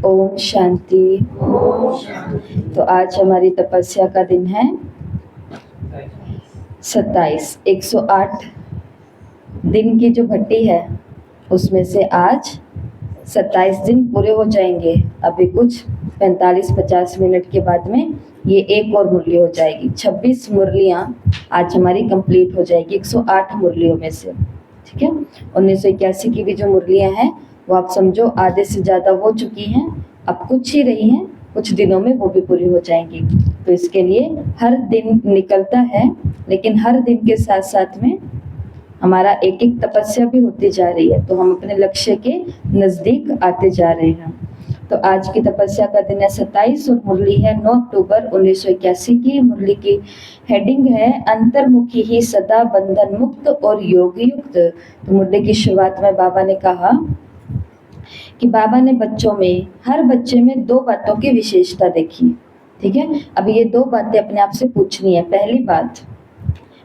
ओम शांति। तो आज हमारी तपस्या का दिन है 27। 108 दिन की जो भट्टी है उसमें से आज 27 दिन पूरे हो जाएंगे। अभी कुछ 45-50 मिनट के बाद में ये एक और मुरली हो जाएगी। 26 मुरलियाँ आज हमारी कंप्लीट हो जाएगी 108 मुरलियों में से। ठीक है, 1981 की भी जो मुरलियाँ हैं वो आप समझो आधे से ज़्यादा हो चुकी हैं, अब कुछ ही रही हैं, कुछ दिनों में वो भी पूरी हो जाएंगी। तो इसके लिए हर दिन निकलता है, लेकिन हर दिन के साथ साथ में हमारा एक एक तपस्या भी होती जा रही है, तो हम अपने लक्ष्य के नज़दीक आते जा रहे हैं। तो आज की तपस्या का दिन है 27 और मुरली है 9 अक्टूबर 1981 की। मुरली की हेडिंग है अंतर्मुखी ही सदा बंधन मुक्त और योग युक्त। तो मुरली की शुरुआत में बाबा ने कहा कि बाबा ने बच्चों में, हर बच्चे में 2 बातों की विशेषता देखी। ठीक है, अब ये 2 बातें अपने आप से पूछनी है। पहली बात,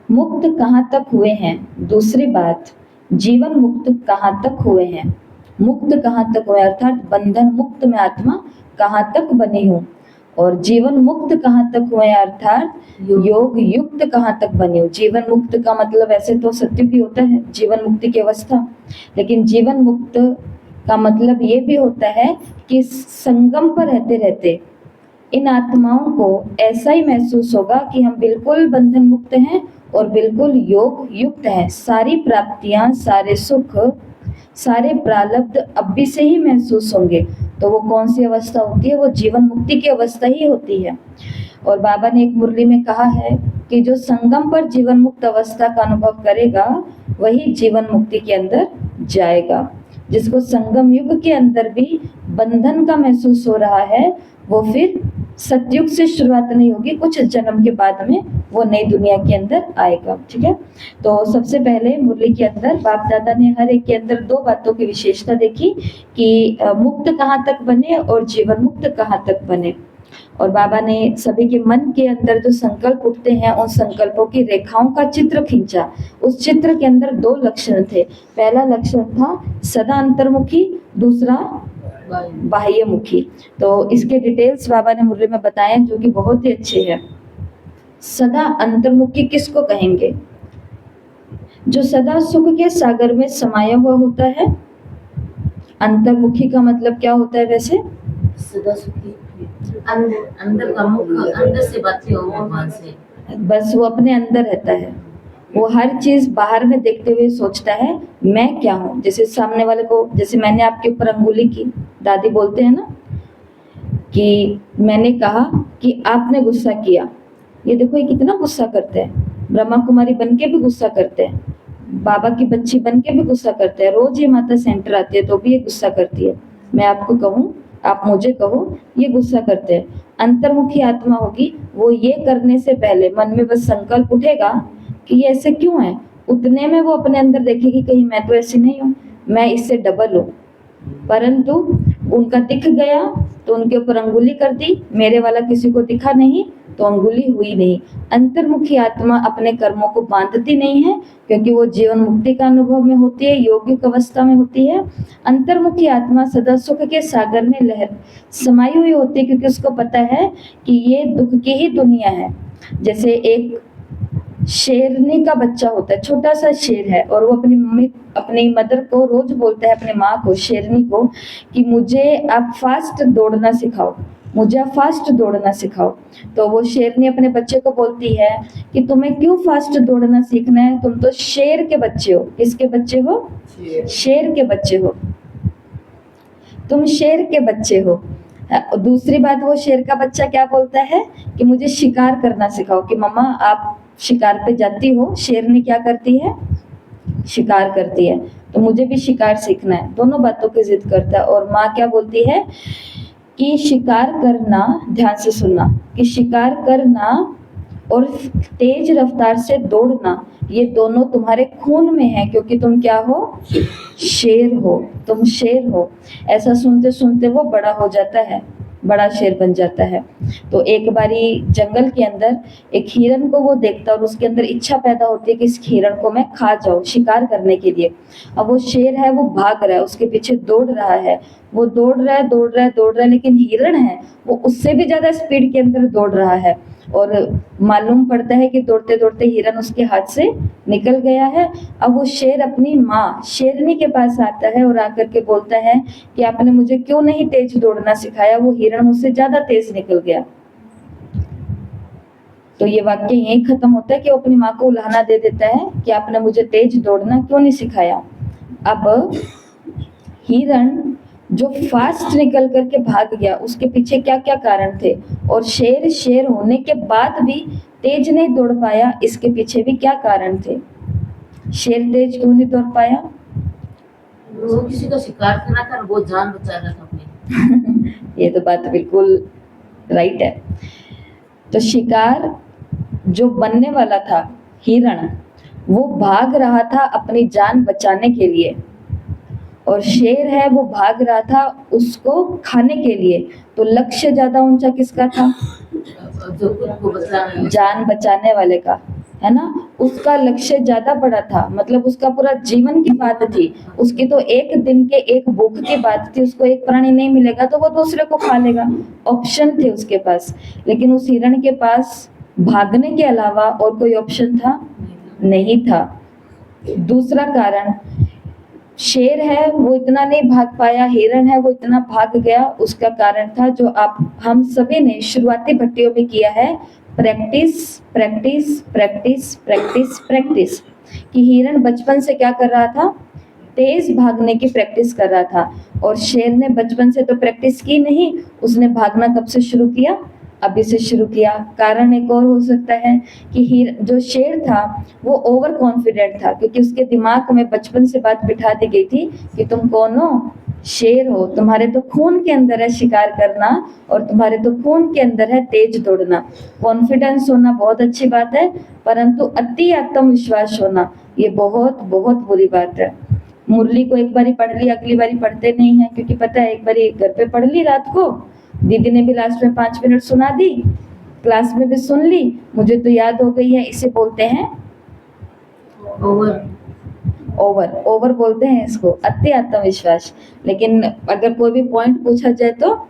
मुक्त कहाँ तक हुए हैं। दूसरी बात, जीवन मुक्त कहाँ तक हुए हैं। मुक्त कहाँ तक हुए अर्थात बंधन मुक्त में आत्मा कहाँ तक बनी हूँ, और जीवन मुक्त कहाँ तक हुए अर्थात योग युक्त कहाँ तक बनी हूँ। जीवन मुक्त का मतलब ऐसे तो सत्युग ही होता है जीवन मुक्ति की अवस्था, लेकिन जीवन मुक्त का मतलब ये भी होता है कि संगम पर रहते रहते इन आत्माओं को ऐसा ही महसूस होगा कि हम बिल्कुल बंधन मुक्त हैं और बिल्कुल योग युक्त हैं। सारी प्राप्तियां, सारे सुख, सारे प्रारब्ध अभी से ही महसूस होंगे। तो वो कौन सी अवस्था होती है, वो जीवन मुक्ति की अवस्था ही होती है। और बाबा ने एक मुरली में कहा है कि जो संगम पर जीवन मुक्त अवस्था का अनुभव करेगा वही जीवन मुक्ति के अंदर जाएगा। जिसको संगम युग के अंदर भी बंधन का महसूस हो रहा है, वो फिर सतयुग से शुरुआत नहीं होगी, कुछ जन्म के बाद में वो नई दुनिया के अंदर आएगा। ठीक है, तो सबसे पहले मुरली के अंदर बाप दादा ने हर एक के अंदर 2 बातों की विशेषता देखी कि मुक्त कहाँ तक बने और जीवन मुक्त कहाँ तक बने। और बाबा ने सभी के मन के अंदर जो संकल्प उठते हैं उन संकल्पों की रेखाओं का चित्र खींचा। उस चित्र के अंदर 2 लक्षण थे। पहला लक्षण था सदा अंतर्मुखी, दूसरा बाह्यमुखी। तो इसके डिटेल्स बाबा ने मुरली में बताए जो कि बहुत ही अच्छे हैं। सदा अंतर्मुखी किसको कहेंगे? जो सदा सुख के सागर में समाया हुआ होता है। अंतर्मुखी का मतलब क्या होता है वैसे? सदा सुखी, अंदर का मुख, अंदर से बातें हो भगवान से, बस वो अपने अंदर रहता है। वो हर चीज बाहर में देखते हुए सोचता है मैं क्या हूँ। जैसे सामने वाले को, जैसे मैंने आपके ऊपर अंगुली की, दादी बोलते हैं ना कि मैंने कहा कि आपने गुस्सा किया। ये देखो ये कितना गुस्सा करते हैं। ब्रह्मा कुमारी बन के भी गुस्सा करते हैं, बाबा की बच्ची बन के भी गुस्सा करते हैं। रोज ये माता सेंटर आती है तो भी ये गुस्सा करती है। मैं आपको कहूँ, आप मुझे कहो, ये गुस्सा करते हैं। अंतर्मुखी आत्मा होगी, वो ये करने से पहले मन में बस संकल्प उठेगा कि ये ऐसे क्यों है, उतने में वो अपने अंदर देखेगी कहीं मैं तो ऐसी नहीं हूँ, मैं इससे डबल हूँ। परंतु उनका दिख गया तो उनके ऊपर अंगुली कर दी, मेरे वाला किसी को दिखा नहीं तो अंगुली हुई नहीं। अंतर्मुखी आत्मा अपने कर्मों को बांधती नहीं है क्योंकि वो जीवन मुक्ति का अनुभव में होती है, योगिक अवस्था में होती है। अंतर्मुखी आत्मा सदा सुख के सागर में लहर समाई हुई होती है क्योंकि उसको पता है कि ये दुख की ही दुनिया है। जैसे एक शेरनी का बच्चा होता है, छोटा सा शेर है, और वो अपनी मम्मी, अपनी मदर को रोज बोलता है, अपने माँ को, शेरनी को, कि मुझे आप फास्ट दौड़ना सिखाओ, मुझे आप फास्ट दौड़ना सिखाओ। तो वो शेरनी अपने बच्चे को बोलती है कि तुम्हें क्यों फास्ट दौड़ना सीखना है, तुम तो शेर के बच्चे हो। किसके बच्चे हो? शेर के बच्चे हो, तुम शेर के बच्चे हो। दूसरी बात, वो शेर का बच्चा क्या बोलता है कि मुझे शिकार करना सिखाओ, कि मम्मा आप शिकार पे जाती हो। शेरनी क्या करती है? शिकार करती है, तो मुझे भी शिकार सीखना है। दोनों बातों की जिद करता है। और माँ क्या बोलती है कि शिकार करना, ध्यान से सुनना, कि शिकार करना और तेज रफ्तार से दौड़ना, ये दोनों तुम्हारे खून में है क्योंकि तुम क्या हो? शेर हो, तुम शेर हो। ऐसा सुनते सुनते वो बड़ा हो जाता है। बड़ा शेर बन जाता है। तो एक बारी जंगल के अंदर एक हिरन को वो देखता है और उसके अंदर इच्छा पैदा होती है कि इस हिरन को मैं खा जाऊं, शिकार करने के लिए। अब वो शेर है वो भाग रहा है, उसके पीछे दौड़ रहा है, वो दौड़ रहा है दौड़ रहा है दौड़ रहा है, लेकिन हिरण है वो उससे भी ज्यादा स्पीड के अंदर दौड़ रहा है। और मालूम पड़ता है कि दौड़ते दौड़ते हिरन उसके हाथ से निकल गया है। अब वो शेर अपनी माँ शेरनी के पास आता है और आकर के बोलता है कि आपने मुझे क्यों नहीं तेज दौड़ना सिखाया, वो हिरन मुझसे ज्यादा तेज निकल गया। तो ये वाक्य यही खत्म होता है कि वो अपनी माँ को उल्हाना दे देता है कि आपने मुझे तेज दौड़ना क्यों नहीं सिखाया। अब हिरण जो फास्ट निकल करके भाग गया, उसके पीछे क्या क्या कारण थे, और शेर शेर होने के बाद भी तेज नहीं दौड़ पाया, इसके पीछे भी क्या कारण थे। शेर तेज क्यों नहीं दौड़ पाया? वो किसी का शिकार कर रहा था और वो जान बचा रहा था अपनी। ये तो बात बिल्कुल राइट है। तो शिकार जो बनने वाला था हिरण, वो भाग रहा था अपनी जान बचाने के लिए, और शेर है वो भाग रहा था उसको खाने के लिए। तो लक्ष्य ज्यादा ऊंचा किसका था? जो खुद को बचाने, जान बचाने वाले का, है ना। उसका लक्ष्य ज्यादा बड़ा था, मतलब उसका पूरा जीवन की बात थी। उसकी तो एक दिन के एक भूख की बात थी, उसको एक प्राणी नहीं मिलेगा तो वो दूसरे को खा लेगा, ऑप्शन थे उसके पास। लेकिन उस हिरण के पास भागने के अलावा और कोई ऑप्शन था नहीं था। दूसरा कारण, शेर है वो इतना नहीं भाग पाया, हिरण है वो इतना भाग गया, उसका कारण था जो आप हम सभी ने शुरुआती भट्टियों में किया है, practice practice practice practice practice. कि हिरण बचपन से क्या कर रहा था? तेज भागने की प्रैक्टिस कर रहा था, और शेर ने बचपन से तो प्रैक्टिस की नहीं, उसने भागना कब से शुरू किया? अभी से शुरू किया। कारण एक और हो सकता है कि जो शेर था वो ओवर कॉन्फिडेंट था, क्योंकि उसके दिमाग में बचपन से बात बिठा दी गई थी कि तुम कौन हो? शेर हो, तुम्हारे तो खून के अंदर है शिकार करना, और तुम्हारे तो खून के अंदर है तेज दौड़ना। कॉन्फिडेंस होना बहुत अच्छी बात है, परंतु अति आत्मविश्वास होना ये बहुत बहुत बुरी बात है। मुरली को एक बारी पढ़ ली, अगली बारी पढ़ते नहीं है, क्योंकि पता है एक बारी घर पे पढ़ ली रात को, दीदी ने भी लास्ट में 5 मिनट सुना दी, क्लास में भी सुन ली, मुझे तो याद हो गई है। इसे बोलते हैं ओवर ओवर बोलते हैं इसको, अति आत्मविश्वास। लेकिन अगर कोई भी पॉइंट पूछा जाए तो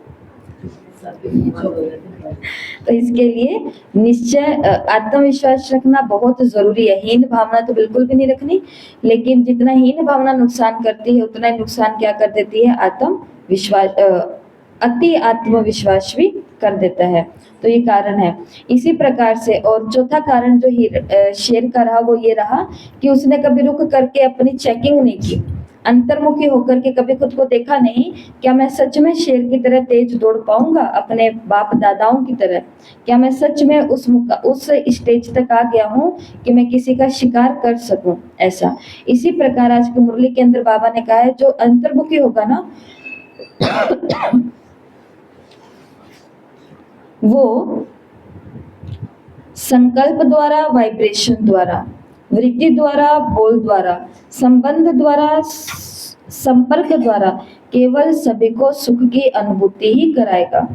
इसके लिए निश्चय आत्मविश्वास रखना बहुत जरूरी है। हीन भावना तो बिल्कुल भी नहीं रखनी, लेकिन जितना हीन भावना नुकसान करती है उतना ही नुकसान क्या कर देती है? आत्मविश्वास, अति आत्मविश्वास भी कर देता है। तो ये कारण है। इसी प्रकार से और चौथा कारण जो शेर का रहा वो ये रहा कि उसने कभी रुक करके अपनी चेकिंग नहीं की, अंतर्मुखी होकर के कभी खुद को देखा नहीं, क्या मैं सच में शेर की तरह तेज दौड़ पाऊंगा, अपने बाप दादाओं की तरह? क्या मैं सच में उस स्टेज तक आ गया हूँ कि मैं किसी का शिकार कर सकूं? ऐसा। इसी प्रकार आज की मुरली के अंदर बाबा ने कहा है जो अंतर्मुखी होगा ना वो संकल्प द्वारा, वाइब्रेशन द्वारा, वृत्ति द्वारा, बोल द्वारा, संबंध द्वारा, संपर्क द्वारा केवल सभी को सुख की अनुभूति ही कराएगा।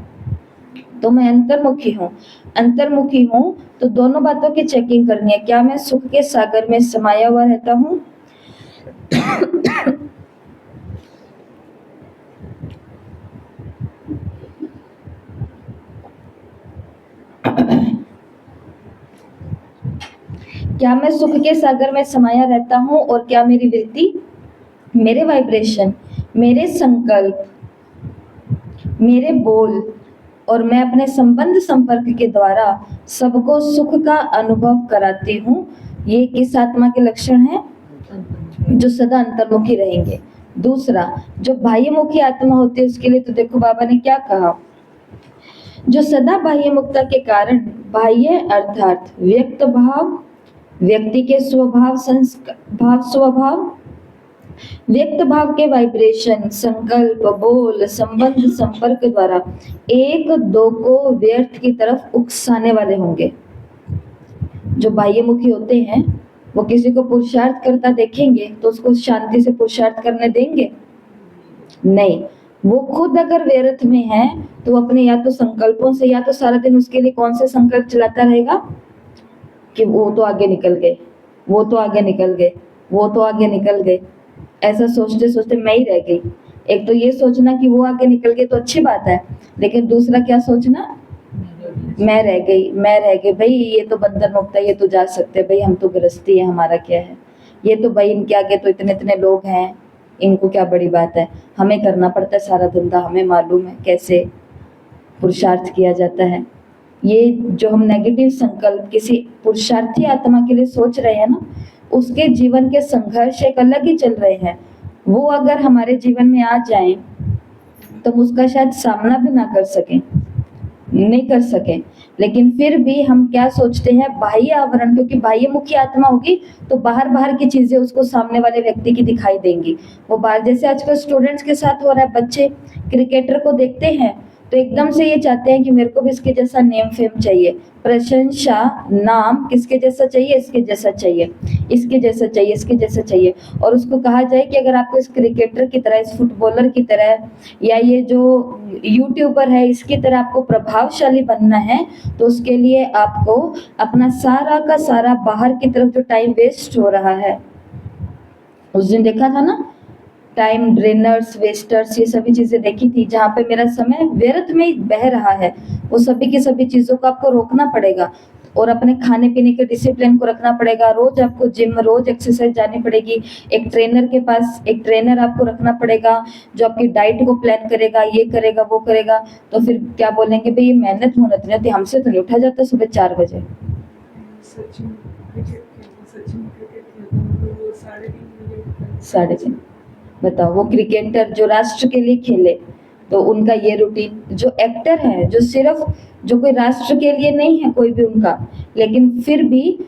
तो मैं अंतर्मुखी हूँ, अंतर्मुखी हूँ तो दोनों बातों की चेकिंग करनी है। क्या मैं सुख के सागर में समाया हुआ रहता हूँ? क्या मैं सुख के सागर में समाया रहता हूँ, और क्या मेरी वृत्ति, मेरे वाइब्रेशन, मेरे संकल्प, मेरे बोल और मैं अपने संबंध संपर्क के द्वारा सबको सुख का अनुभव कराती हूँ? ये किस आत्मा के लक्षण है? जो सदा अंतर्मुखी रहेंगे। दूसरा, जो बाह्यमुखी आत्मा होती है उसके लिए तो देखो बाबा ने क्या कहा, जो सदा बाह्य मुक्ता के कारण बाह्य अर्थात व्यक्त भाव, व्यक्ति के स्वभाव, स्वभाव, व्यक्त भाव के वाइब्रेशन, संकल्प, बोल, संबंध, संपर्क द्वारा एक दो को व्यर्थ की तरफ उकसाने वाले होंगे। जो बाह्यमुखी होते हैं वो किसी को पुरुषार्थ करता देखेंगे तो उसको शांति से पुरुषार्थ करने देंगे? नहीं, वो खुद अगर व्यर्थ में है तो अपने या तो संकल्पों से या तो सारा दिन उसके लिए कौन से संकल्प चलाता रहेगा कि वो तो आगे निकल गए, वो तो आगे निकल गए, वो तो आगे निकल गए, ऐसा सोचते सोचते मैं ही रह गई। एक तो ये सोचना कि वो आगे निकल गए तो अच्छी बात है, लेकिन दूसरा क्या सोचना, मैं रह गई, मैं रह गई। भाई ये तो बंधन मुक्त है, ये तो जा सकते हैं, भाई हम तो गृहस्थी है, हमारा क्या है, ये तो भाई इनके आगे तो इतने इतने लोग हैं, इनको क्या बड़ी बात है। हमें करना पड़ता है सारा धंधा, हमें मालूम है कैसे पुरुषार्थ किया जाता है। ये जो हम नेगेटिव संकल्प किसी पुरुषार्थी आत्मा के लिए सोच रहे हैं ना, उसके जीवन के संघर्ष एक अलग ही चल रहे हैं। वो अगर हमारे जीवन में आ जाएं तो हम उसका शायद सामना भी ना कर सकें, नहीं कर सके, लेकिन फिर भी हम क्या सोचते हैं, बाह्य आवरण, क्योंकि बाह्य मुखी आत्मा होगी तो बाहर बाहर की चीजें उसको सामने वाले व्यक्ति की दिखाई देंगी। वो बाहर, जैसे आजकल स्टूडेंट्स के साथ हो रहा है, बच्चे क्रिकेटर को देखते हैं तो एकदम से ये चाहते हैं कि मेरे को भी इसके जैसा नेम फेम चाहिए, प्रशंसा, नाम किसके जैसा चाहिए, इसके जैसा चाहिए, इसके जैसा चाहिए, इसके जैसा चाहिए। और उसको कहा जाए कि अगर आपको इस क्रिकेटर की तरह, इस फुटबॉलर की तरह, या ये जो यूट्यूबर है इसकी तरह आपको प्रभावशाली बनना है, तो उसके लिए आपको अपना सारा का सारा बाहर की तरफ जो टाइम वेस्ट हो रहा है, उस दिन देखा था ना, टाइम ड्रेनर्स, वेस्टर्स, ये सभी चीजें देखी थी, जहाँ पे मेरा समय व्यर्थ में ही बह रहा है। वो सभी की सभी चीजों को आपको रोकना पड़ेगा और अपने खाने पीने के डिसिप्लिन को रखना पड़ेगा। रोज आपको जिम, रोज एक्सरसाइज जानी पड़ेगी। एक ट्रेनर के पास, एक ट्रेनर आपको रखना पड़ेगा जो आपकी डाइट को प्लान करेगा, ये करेगा, वो करेगा। तो फिर क्या बोलेंगे, भाई ये मेहनत नहीं होती, हमसे तो नहीं उठा जाता सुबह 4 बजे। साढ़े 3, बताओ, वो क्रिकेटर जो राष्ट्र के लिए खेले तो उनका ये रूटीन। जो एक्टर है, जो सिर्फ, जो कोई राष्ट्र के लिए नहीं है कोई भी उनका, लेकिन फिर भी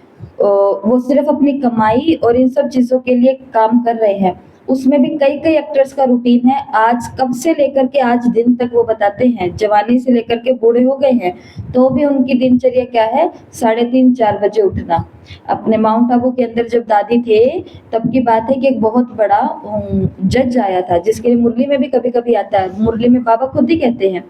वो सिर्फ अपनी कमाई और इन सब चीजों के लिए काम कर रहे हैं, उसमें भी कई कई एक्टर्स का रूटीन है। आज कब से लेकर के आज दिन तक वो बताते हैं, जवानी से लेकर के बूढ़े हो गए हैं तो भी उनकी दिनचर्या क्या है, 3:30 4 बजे उठना। अपने माउंट आबू के अंदर जब दादी थे तब की बात है कि एक बहुत बड़ा जज आया था, जिसके लिए मुरली में भी कभी कभी आता है, मुरली में बाबा खुद ही कहते हैं।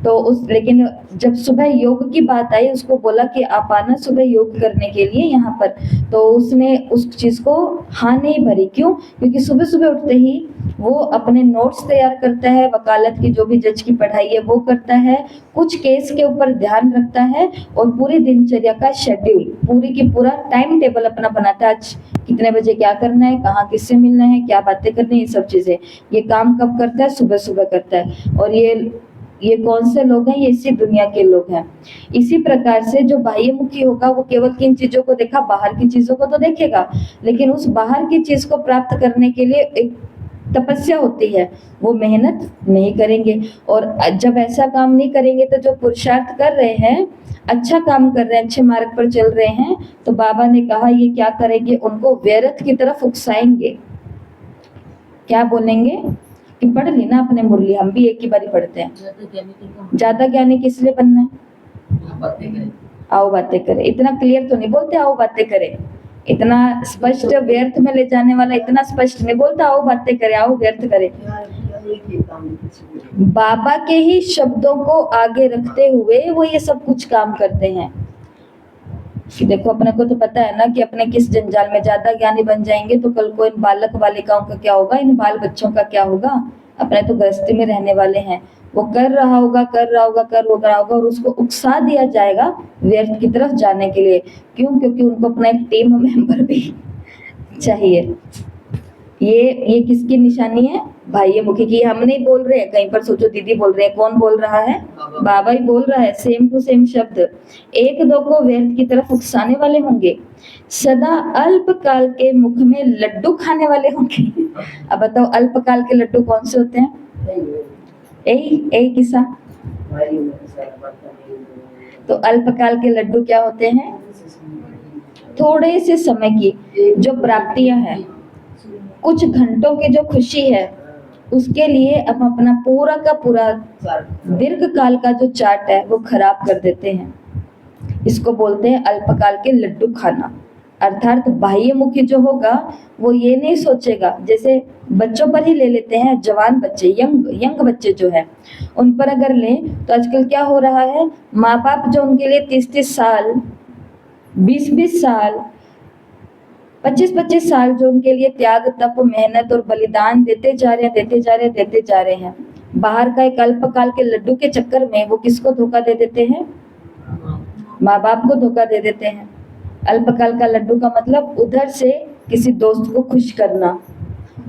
तो उस, लेकिन जब सुबह योग की बात आई, उसको बोला कि आप आना सुबह योग करने के लिए यहाँ पर, तो उसने उस चीज को हाँ नहीं भरी। क्यों? क्योंकि सुबह सुबह उठते ही वो अपने नोट्स तैयार करता है, वकालत की जो भी जज की पढ़ाई है वो करता है, कुछ केस के ऊपर ध्यान रखता है और पूरी दिनचर्या का शेड्यूल, पूरी की पूरा टाइम टेबल अपना बनाता है। आज कितने बजे क्या करना है, कहाँ किससे मिलना है, क्या बातें करनी है, ये सब चीजें। ये काम कब करता है? सुबह सुबह करता है। और ये कौन से लोग हैं? ये इसी दुनिया के लोग हैं। इसी प्रकार से जो बाह्यमुखी होगा वो केवल किन चीजों को देखा, बाहर की चीजों को तो देखेगा, लेकिन उस बाहर की चीज को प्राप्त करने के लिए एक तपस्या होती है, वो मेहनत नहीं करेंगे। और जब ऐसा काम नहीं करेंगे तो जो पुरुषार्थ कर रहे हैं, अच्छा काम कर रहे हैं, अच्छे मार्ग पर चल रहे हैं, तो बाबा ने कहा ये क्या करेंगे, उनको व्यर्थ की तरफ उकसाएंगे। क्या बोलेंगे कि पढ़ ली ना अपने मुरली, हम भी एक ही बारी पढ़ते हैं। ज्यादा ज्ञानी किस लिए बनना है? आओ बातें करें। इतना क्लियर तो नहीं बोलते आओ बातें करें, इतना स्पष्ट व्यर्थ में ले जाने वाला इतना स्पष्ट नहीं बोलता आओ बातें करें, आओ व्यर्थ करें। बाबा के ही शब्दों को आगे रखते हुए वो ये सब कुछ काम करते हैं। कि देखो, अपने को तो पता है ना कि अपने किस जंजाल में, ज्यादा ज्ञानी बन जाएंगे तो कल को इन बालक बालिकाओं का क्या होगा, इन बाल बच्चों का क्या होगा। अपने तो गृहस्थी में रहने वाले हैं, वो कर रहा होगा और उसको उकसा दिया जाएगा व्यर्थ की तरफ जाने के लिए। क्यों? क्योंकि उनको अपना एक टीम मेंबर भी चाहिए। ये किसकी निशानी है? बाह्यमुखी की। हम नहीं बोल रहे हैं, कहीं पर सोचो दीदी बोल रहे हैं, कौन बोल रहा है? बाबा ही बोल रहा है, सेम टू सेम शब्द। एक दो को व्यर्थ की तरफ उकसाने वाले होंगे, सदा अल्पकाल के मुख में लड्डू खाने वाले होंगे। अब बताओ अल्पकाल के लड्डू कौन से होते हैं? यही किस्सा। तो अल्पकाल के लड्डू क्या होते हैं? थोड़े से समय की जो प्राप्तियां हैं, कुछ घंटों की जो खुशी है, उसके लिए हम अपना पूरा का पूरा दीर्घ काल का जो चार्ट है वो खराब कर देते हैं। इसको बोलते हैं अल्पकाल के लड्डू खाना। अर्थात बाह्यमुखी जो होगा वो ये नहीं सोचेगा, जैसे बच्चों पर ही ले लेते हैं, जवान बच्चे, यंग बच्चे जो है उन पर अगर लें तो आजकल क्या हो रहा है, माँ बाप जो उनके लिए 30-30 साल, 20-20 साल, 25-25 साल जो उनके लिए त्याग तप मेहनत और बलिदान देते जा रहे हैं, बाहर का एक अल्पकाल के लड्डू के चक्कर में वो किसको धोखा दे देते हैं, माँ बाप को धोखा दे देते हैं। अल्पकाल का लड्डू का मतलब उधर से किसी दोस्त को खुश करना,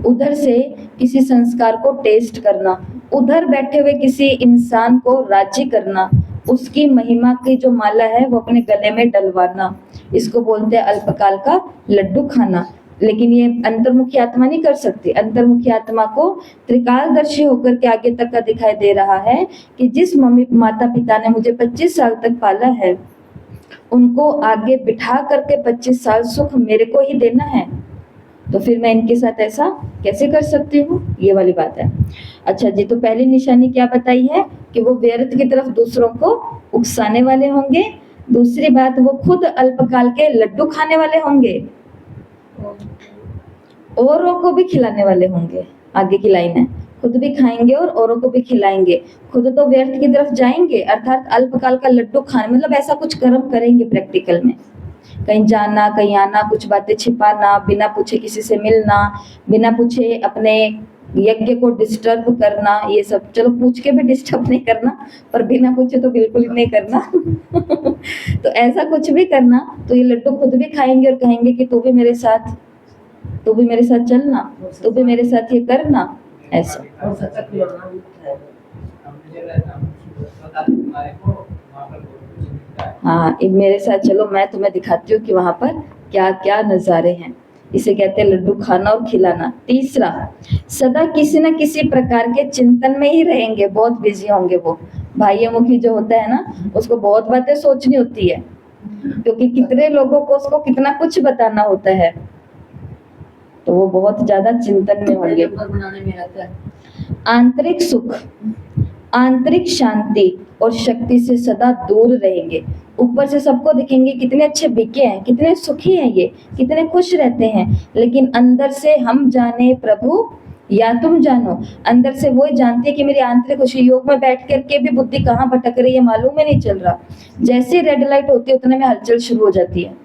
उधर से किसी संस्कार को टेस्ट करना, उधर बैठे हुए किसी इंसान को राजी करना, उसकी महिमा की जो माला है वो अपने गले में डलवाना, इसको बोलते हैं अल्पकाल का लड्डू खाना। लेकिन ये अंतर्मुखी आत्मा नहीं कर सकती। अंतर्मुखी आत्मा को त्रिकालदर्शी होकर के आगे तक का दिखाई दे रहा है कि जिस मम्मी माता पिता ने मुझे 25 साल तक पाला है उनको आगे बिठा करके 25 साल सुख मेरे को ही देना है, तो फिर मैं इनके साथ ऐसा कैसे कर सकती हूँ, ये वाली बात है। अच्छा जी, तो पहली निशानी क्या बताई है कि वो व्यर्थ की तरफ दूसरों को उकसाने वाले होंगे। दूसरी बात, वो खुद अल्पकाल के लड्डू खाने वाले होंगे, औरों को भी खिलाने वाले होंगे। आगे की लाइन है, खुद भी खाएंगे और औरों को भी खिलाएंगे। खुद तो व्यर्थ की तरफ जाएंगे, अर्थात अल्पकाल का लड्डू खाने, मतलब ऐसा कुछ कर्म करेंगे प्रैक्टिकल में, कहीं जाना कहीं आना, कुछ बातें छिपाना, बिना पूछे किसी से मिलना, बिना पूछे अपने यज्ञ को डिस्टर्ब करना, ये सब चलो पूछ के भी डिस्टर्ब नहीं करना, पर बिना पूछे तो बिल्कुल ही नहीं करना। तो ऐसा कुछ भी करना, तो ये लड्डू खुद भी खाएंगे और कहेंगे कि तू भी मेरे साथ चलना, तू भी मेरे साथ ये करना, ऐसा। हाँ, मेरे साथ चलो, मैं तुम्हें दिखाती हूँ कि वहां पर क्या क्या नजारे हैं। इसे कहते हैं लड्डू खाना और खिलाना। तीसरा, सदा किसी न किसी प्रकार के चिंतन में ही रहेंगे, बहुत बिजी होंगे। वो बाह्यमुखी जो होता है ना, उसको बहुत बातें सोचनी होती है, क्योंकि कितने लोगों को उसको कितना कुछ बताना होता है, तो वो बहुत ज्यादा चिंतन में होंगे। आंतरिक सुख, आंतरिक शांति और शक्ति से सदा दूर रहेंगे। ऊपर से सबको दिखेंगे कितने अच्छे बिके हैं, कितने सुखी हैं, ये कितने खुश रहते हैं, लेकिन अंदर से हम जाने प्रभु या तुम जानो, अंदर से वो जानते हैं कि मेरी आंतरिक खुशी, योग में बैठ करके भी बुद्धि कहाँ भटक रही है मालूम ही नहीं चल रहा। जैसे रेड लाइट होती है उतने में हलचल शुरू हो जाती है।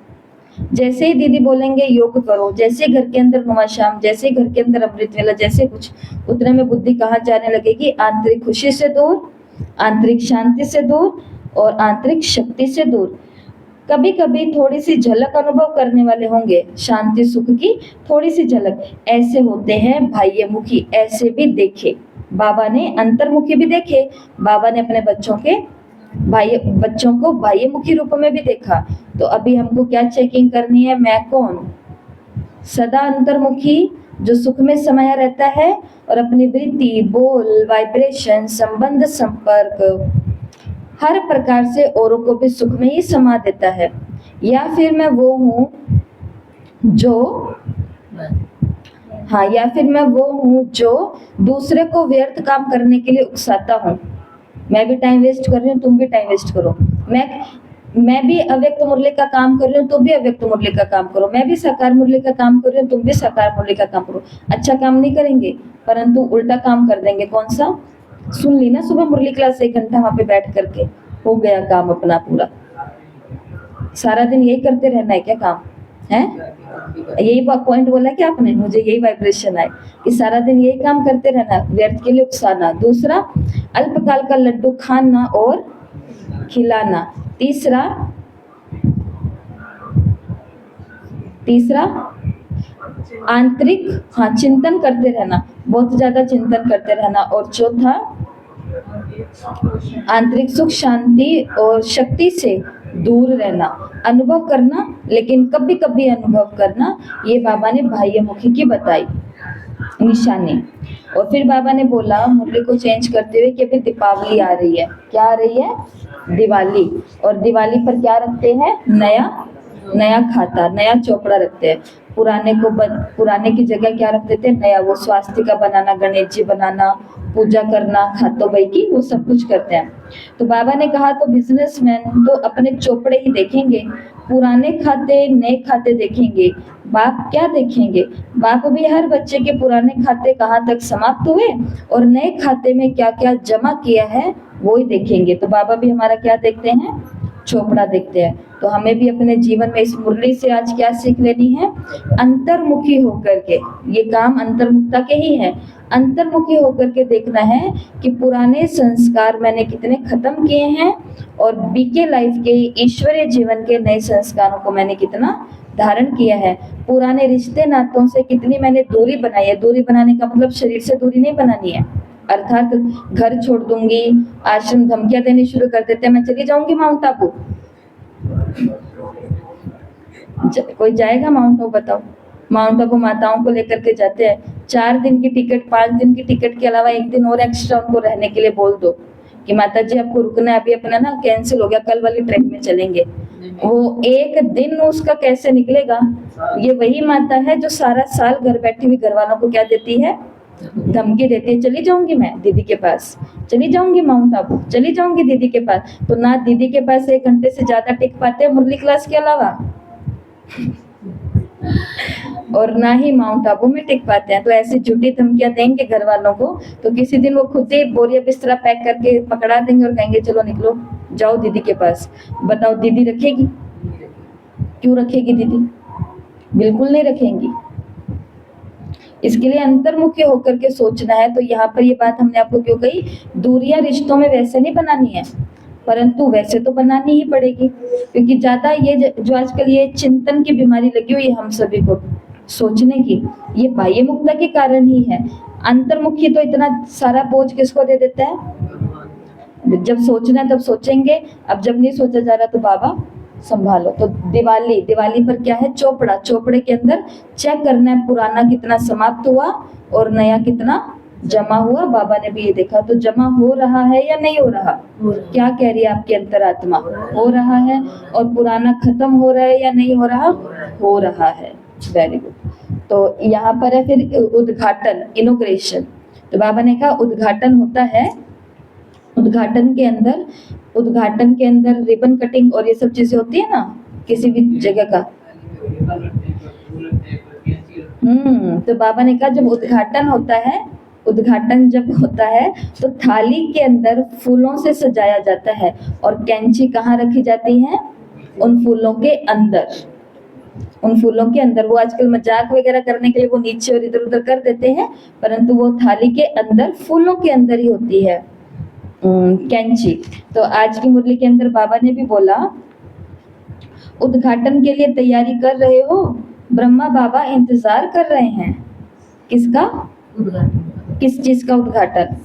जैसे ही दीदी बोलेंगे योग करो, जैसे घर के अंदर नुमाशाम, जैसे घर के अंदर अमृत वेला, जैसे कुछ, उतने में बुद्धि कहाँ जाने लगेगी, आंतरिक खुशी से दूर, आंतरिक शांति से दूर और आंतरिक शक्ति से दूर। कभी कभी थोड़ी सी झलक अनुभव करने वाले होंगे, शांति सुख की थोड़ी सी झलक। ऐसे होते हैं बाह्यमुखी, ऐसे भी देखे बाबा ने, अंतर्मुखी भी देखे बाबा ने, अपने बच्चों को बाह्यमुखी रूप में भी देखा। तो अभी हमको क्या चेकिंग करनी है, मैं कौन, सदा अंतर्मुखी जो सुख में समाया रहता है और अपनी वृत्ति, बोल, वाइब्रेशन, संबंध, संपर्क हर प्रकार से औरों को भी सुख में ही समा देता है, या फिर मैं वो हूँ जो दूसरे को व्यर्थ काम करने के लिए उकसाता हूँ। मैं भी टाइम वेस्ट कर रही हूँ, तुम भी टाइम वेस्ट करो। मैं भी अव्यक्त मुरली का काम कर रही हूँ, तुम भी अव्यक्त मुरली का काम करो। मैं भी साकार मुरली का काम कर रही हूँ, तुम भी साकार मुरली का काम करो। अच्छा काम नहीं करेंगे, परंतु उल्टा काम कर देंगे। कौन सा? सुन ली ना सुबह मुरली क्लास, 1 घंटा वहां पे बैठ करके, हो गया काम अपना पूरा। सारा दिन यही करते रहना है क्या काम है? यही पॉइंट बोला कि आपने, मुझे यही वाइब्रेशन आए कि सारा दिन यही काम करते रहना, व्यर्थ के लिए उकसाना। दूसरा, अल्पकाल का लड्डू खाना और खिलाना। तीसरा आंतरिक चिंतन करते रहना, बहुत ज्यादा चिंतन करते रहना। और चौथा, आंतरिक सुख, शांति और शक्ति से दूर रहना, अनुभव करना, लेकिन कभी कभी अनुभव करना। ये बाबा ने बाह्यमुखी की बताई निशानी। और फिर बाबा ने बोला मुरली को चेंज करते हुए कि अभी दीपावली आ रही है। क्या आ रही है? दिवाली। और दिवाली पर क्या रखते हैं? नया नया खाता, नया चोपड़ा रखते हैं। पुराने की जगह क्या रख देते हैं? नया। वो स्वास्तिका बनाना, गणेश जी बनाना, पूजा करना, खातो भाई की, वो सब कुछ करते हैं। तो बाबा ने कहा तो बिजनेसमैन तो अपने चोपड़े ही देखेंगे, पुराने खाते नए खाते देखेंगे। बाप क्या देखेंगे? बाप भी हर बच्चे के पुराने खाते कहाँ तक समाप्त हुए और नए खाते में क्या क्या जमा किया है वो ही देखेंगे। तो बाबा भी हमारा क्या देखते हैं? चोपड़ा देखते हैं। तो हमें भी अपने जीवन में इस मुरली से आज क्या सीख लेनी है? अंतर्मुखी होकर के, ये काम अंतर्मुखता के ही है, अंतर्मुखी होकर के देखना है कि पुराने संस्कार मैंने कितने खत्म किए हैं और बीके लाइफ के, ईश्वरीय जीवन के नए संस्कारों को मैंने कितना धारण किया है। पुराने रिश्ते नातों से कितनी मैंने दूरी बनाई है। दूरी बनाने का मतलब शरीर से दूरी नहीं बनानी है, अर्थात घर छोड़ दूंगी, आश्रम धमकियां देनी शुरू कर देते हैं, मैं चली जाऊंगी माउंट आबू। कोई जाएगा माउंट आबू? बताओ। माउंट आबू माताओं को लेकर के जाते हैं, 4 दिन की टिकट, 5 दिन की टिकट के अलावा 1 दिन और एक्स्ट्रा उनको रहने के लिए बोल दो कि माता जी आपको रुकना है, अभी अपना ना कैंसिल हो गया, कल वाली ट्रेन में चलेंगे। वो 1 दिन उसका कैसे निकलेगा? ये वही माता है जो सारा साल घर बैठी हुई घर वालों को क्या देती है? धमकी देती है, चली जाऊंगी मैं दीदी के पास, चली जाऊंगी माउंट आबू, चली जाऊंगी दीदी के पास। तो ना दीदी के पास 1 घंटे से ज्यादा टिक पाते हैं मुरली क्लास के अलावा, और ना ही माउंट आबू में टिक पाते हैं। तो ऐसी झूठी धमकियां देंगे घर वालों को, तो किसी दिन वो खुद ही बोरिया बिस्तरा पैक करके पकड़ा देंगे और कहेंगे चलो निकलो, जाओ दीदी के पास। बताओ दीदी रखेगी? क्यों रखेगी दीदी? बिल्कुल नहीं रखेंगी। इसके लिए अंतर्मुखी होकर के सोचना है। तो यहाँ पर ये बात हमने आपको क्यों कही? दूरियां रिश्तों में वैसे नहीं बनानी है, परंतु वैसे तो बनानी ही पड़ेगी, क्योंकि ज्यादा ये जो आजकल ये चिंतन की बीमारी लगी हुई है हम सभी को सोचने की, ये बाह्य मुक्ता के कारण ही है। अंतर्मुखी तो इतना सारा बोझ किसको दे देता है? जब सोचना है तब सोचेंगे, अब जब नहीं सोचा जा रहा तो बाबा संभालो। तो दिवाली पर क्या है? चोपड़ा। चोपड़े के अंदर चेक करना है पुराना कितना समाप्त हुआ और नया कितना जमा हुआ। बाबा ने भी ये देखा। तो जमा हो रहा है या नहीं हो रहा? क्या कह रही है आपकी अंतरात्मा? हो रहा है। और पुराना खत्म हो रहा है या नहीं हो रहा? हो रहा है। Very good. तो यहाँ पर है फिर उद्घाटन, इनॉग्रेशन। तो बाबा ने कहा उद्घाटन होता है। उद्घाटन के अंदर रिबन कटिंग और ये सब चीजें होती है ना किसी भी जगह का। तो बाबा ने कहा जब उद्घाटन जब होता है तो थाली के अंदर फूलों से सजाया जाता है और कैंची कहाँ रखी जाती है? उन फूलों के अंदर। वो आजकल मजाक वगैरह करने के लिए वो नीचे और इधर उधर कर देते हैं, परंतु वो थाली के अंदर, फूलों के अंदर ही होती है कैंची। तो आज की मुरली के अंदर बाबा ने भी बोला उद्घाटन के लिए तैयारी कर रहे हो? ब्रह्मा बाबा इंतजार कर रहे हैं। किसका? किस चीज का उद्घाटन?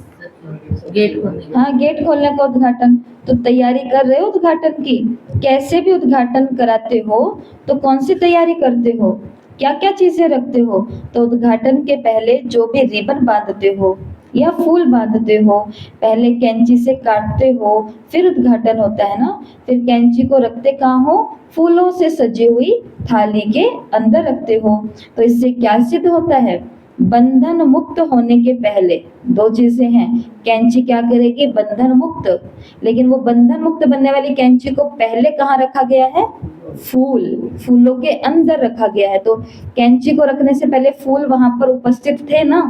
गेट खोलने। हाँ, गेट खोलने का उद्घाटन। तो तैयारी कर रहे हो उद्घाटन की? कैसे भी उद्घाटन कराते हो तो कौन सी तैयारी करते हो? क्या क्या चीजें रखते हो? तो उद्घाटन के पहले जो भी रिबन बांधते हो या फूल बांधते हो, पहले कैंची से काटते हो, फिर उद्घाटन होता है ना। फिर कैंची को रखते कहाँ हो? फूलों से सजी हुई थाली के अंदर रखते हो। तो इससे क्या सिद्ध होता है? बंधन मुक्त होने के पहले 2 चीजें हैं। कैंची क्या करेगी? बंधन मुक्त। लेकिन वो बंधन मुक्त बनने वाली कैंची को पहले कहाँ रखा गया है? फूलों के अंदर रखा गया है। तो कैंची को रखने से पहले फूल वहां पर उपस्थित थे ना।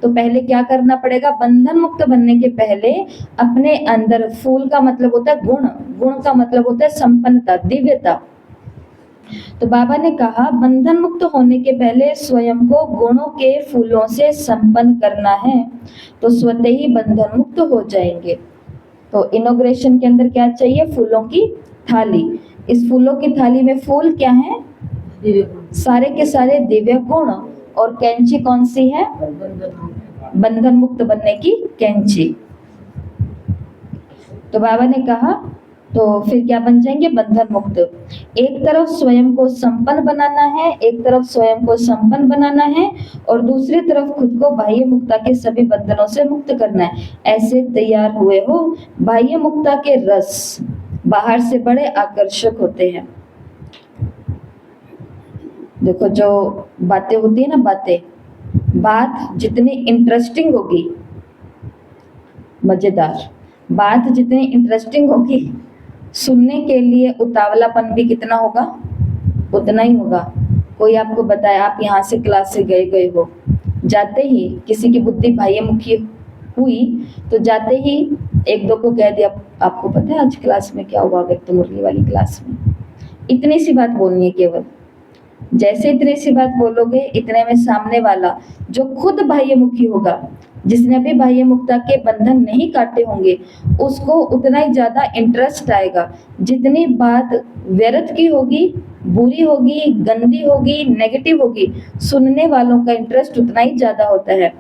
तो पहले क्या करना पड़ेगा? बंधन मुक्त बनने के पहले अपने अंदर, फूल का मतलब होता है गुण, गुण का मतलब होता है संपन्नता, दिव्यता। तो बाबा ने कहा बंधन मुक्त होने के पहले स्वयं को गुणों के फूलों से संपन्न करना है, तो स्वतः ही बंधन मुक्त हो जाएंगे। तो इनॉग्रेशन के अंदर क्या चाहिए? फूलों की थाली। इस फूलों की थाली में फूल क्या है? सारे के सारे दिव्य गुण। और कैंची कौन सी है? बंधन मुक्त बनने की कैंची। तो बाबा ने कहा तो फिर क्या बन जाएंगे? बंधन मुक्त। एक तरफ स्वयं को संपन्न बनाना है, और दूसरी तरफ खुद को बाह्य मुक्ता के सभी बंधनों से मुक्त करना है। ऐसे तैयार हुए हो। बाह्य मुक्ता के रस बाहर से बड़े आकर्षक होते हैं। देखो जो बातें होती है ना, बात जितनी इंटरेस्टिंग होगी, मजेदार बात जितनी इंटरेस्टिंग होगी, सुनने के लिए उतावलापन भी कितना होगा, उतना ही होगा। कोई आपको बताए, आप यहाँ से क्लास से गए हो, जाते ही किसी की बुद्धि बाह्यमुखी हुई तो जाते ही एक दो को कह दिया, आपको पता है आज क्लास में क्या हुआ, व्यक्त मुरली वाली क्लास में। इतनी सी बात बोलनी है केवल। जैसे इतनी सी बात बोलोगे, इतने में सामने वाला जो खुद बाह्यमुखी होगा, जिसने अभी बाह्यमुखता के बंधन नहीं काटे होंगे, उसको उतना ही ज्यादा इंटरेस्ट आएगा। जितनी बात व्यर्थ की होगी, बुरी होगी, गंदी होगी, नेगेटिव होगी, सुनने वालों का इंटरेस्ट उतना ही ज्यादा होता है।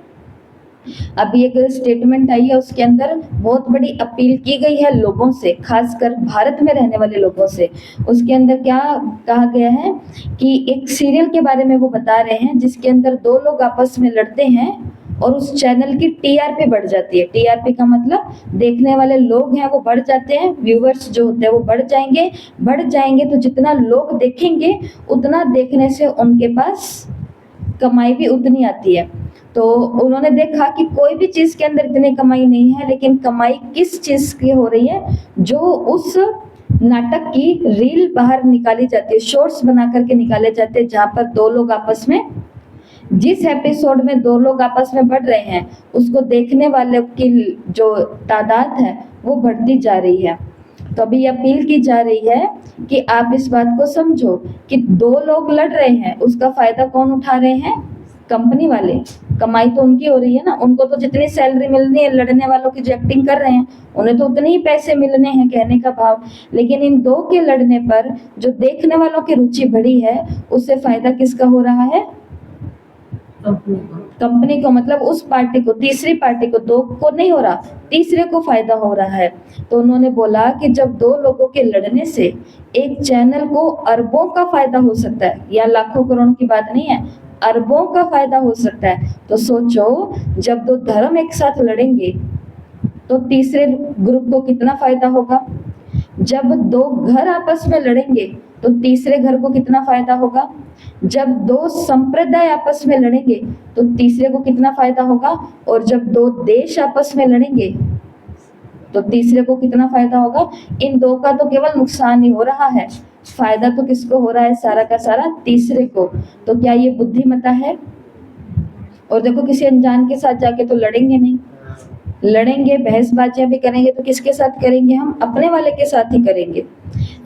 अभी एक स्टेटमेंट आई है, उसके अंदर बहुत बड़ी अपील की गई है लोगों से, खासकर भारत में रहने वाले लोगों से। उसके अंदर क्या कहा गया है कि एक सीरियल के बारे में वो बता रहे हैं, जिसके अंदर दो लोग आपस में लड़ते हैं और उस चैनल की टीआरपी बढ़ जाती है। टीआरपी का मतलब देखने वाले लोग हैं वो बढ़ जाते हैं, व्यूवर्स जो होते हैं वो बढ़ जाएंगे तो जितना लोग देखेंगे उतना देखने से उनके पास कमाई भी उतनी आती है। तो उन्होंने देखा कि कोई भी चीज के अंदर इतनी कमाई नहीं है, लेकिन कमाई किस चीज की हो रही है, जो उस नाटक की रील बाहर निकाली जाती है, शॉर्ट्स बना करके निकाले जाते हैं, जहां पर दो लोग आपस में, जिस एपिसोड में दो लोग आपस में बढ़ रहे हैं, उसको देखने वाले की जो तादाद है वो बढ़ती जा रही है। तो अभी अपील की जा रही है कि आप इस बात को समझो कि दो लोग लड़ रहे हैं, उसका फायदा कौन उठा रहे हैं, कंपनी वाले। कमाई तो उनकी हो रही है ना, उनको तो जितनी सैलरी मिलनी है, लड़ने वालों की जो एक्टिंग कर रहे हैं उन्हें तो उतने ही पैसे मिलने हैं, कहने का भाव। लेकिन इन दो के लड़ने पर जो देखने वालों की रुचि बढ़ी है, उससे फायदा किसका हो रहा है, कंपनी को, मतलब उस पार्टी को, तीसरी पार्टी को, दो को नहीं हो रहा, तीसरे को फायदा हो रहा है। तो उन्होंने बोला कि जब दो लोगों के लड़ने से एक चैनल को अरबों का फायदा हो सकता है, या लाखों करोड़ों की बात नहीं है, अरबों का फायदा हो सकता है। तो सोचो, जब दो धर्म एक साथ लड़ेंगे तो तीसरे ग्रुप को कितना फायदा होगा। जब दो घर आपस में लड़ेंगे तो तीसरे घर को कितना फायदा होगा। जब दो संप्रदाय आपस में लड़ेंगे तो तीसरे को कितना फायदा होगा। और जब दो देश आपस में लड़ेंगे तो तीसरे को कितना फायदा होगा। इन दो का तो केवल नुकसान ही हो रहा है, फायदा तो किसको हो रहा है, सारा का सारा तीसरे को। तो क्या ये बुद्धिमता है। और देखो, किसी अनजान के साथ जाके तो लड़ेंगे नहीं, लड़ेंगे बहसबाजियां भी करेंगे तो किसके साथ करेंगे, हम अपने वाले के साथ ही करेंगे।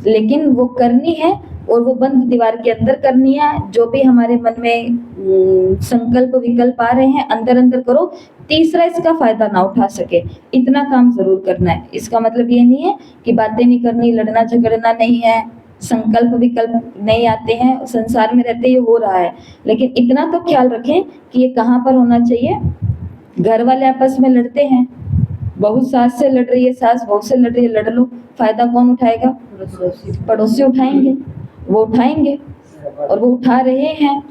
लेकिन वो करनी है और वो बंद दीवार के अंदर करनी है। जो भी हमारे मन में संकल्प विकल्प आ रहे हैं, अंदर अंदर करो, तीसरा इसका फायदा ना उठा सके, इतना काम जरूर करना है। इसका मतलब ये नहीं है कि बातें नहीं करनी, लड़ना झगड़ना नहीं है, संकल्प विकल्प नहीं आते हैं, संसार में रहते ये हो रहा है। लेकिन इतना तो ख्याल रखें कि ये कहाँ पर होना चाहिए। घर वाले आपस में लड़ते हैं, बहू सास से लड़ रही है, सास बहू से लड़ रही है, लड़ लो, फायदा कौन उठाएगा, पड़ोसी उठाएंगे, वो उठाएंगे और वो उठा रहे हैं।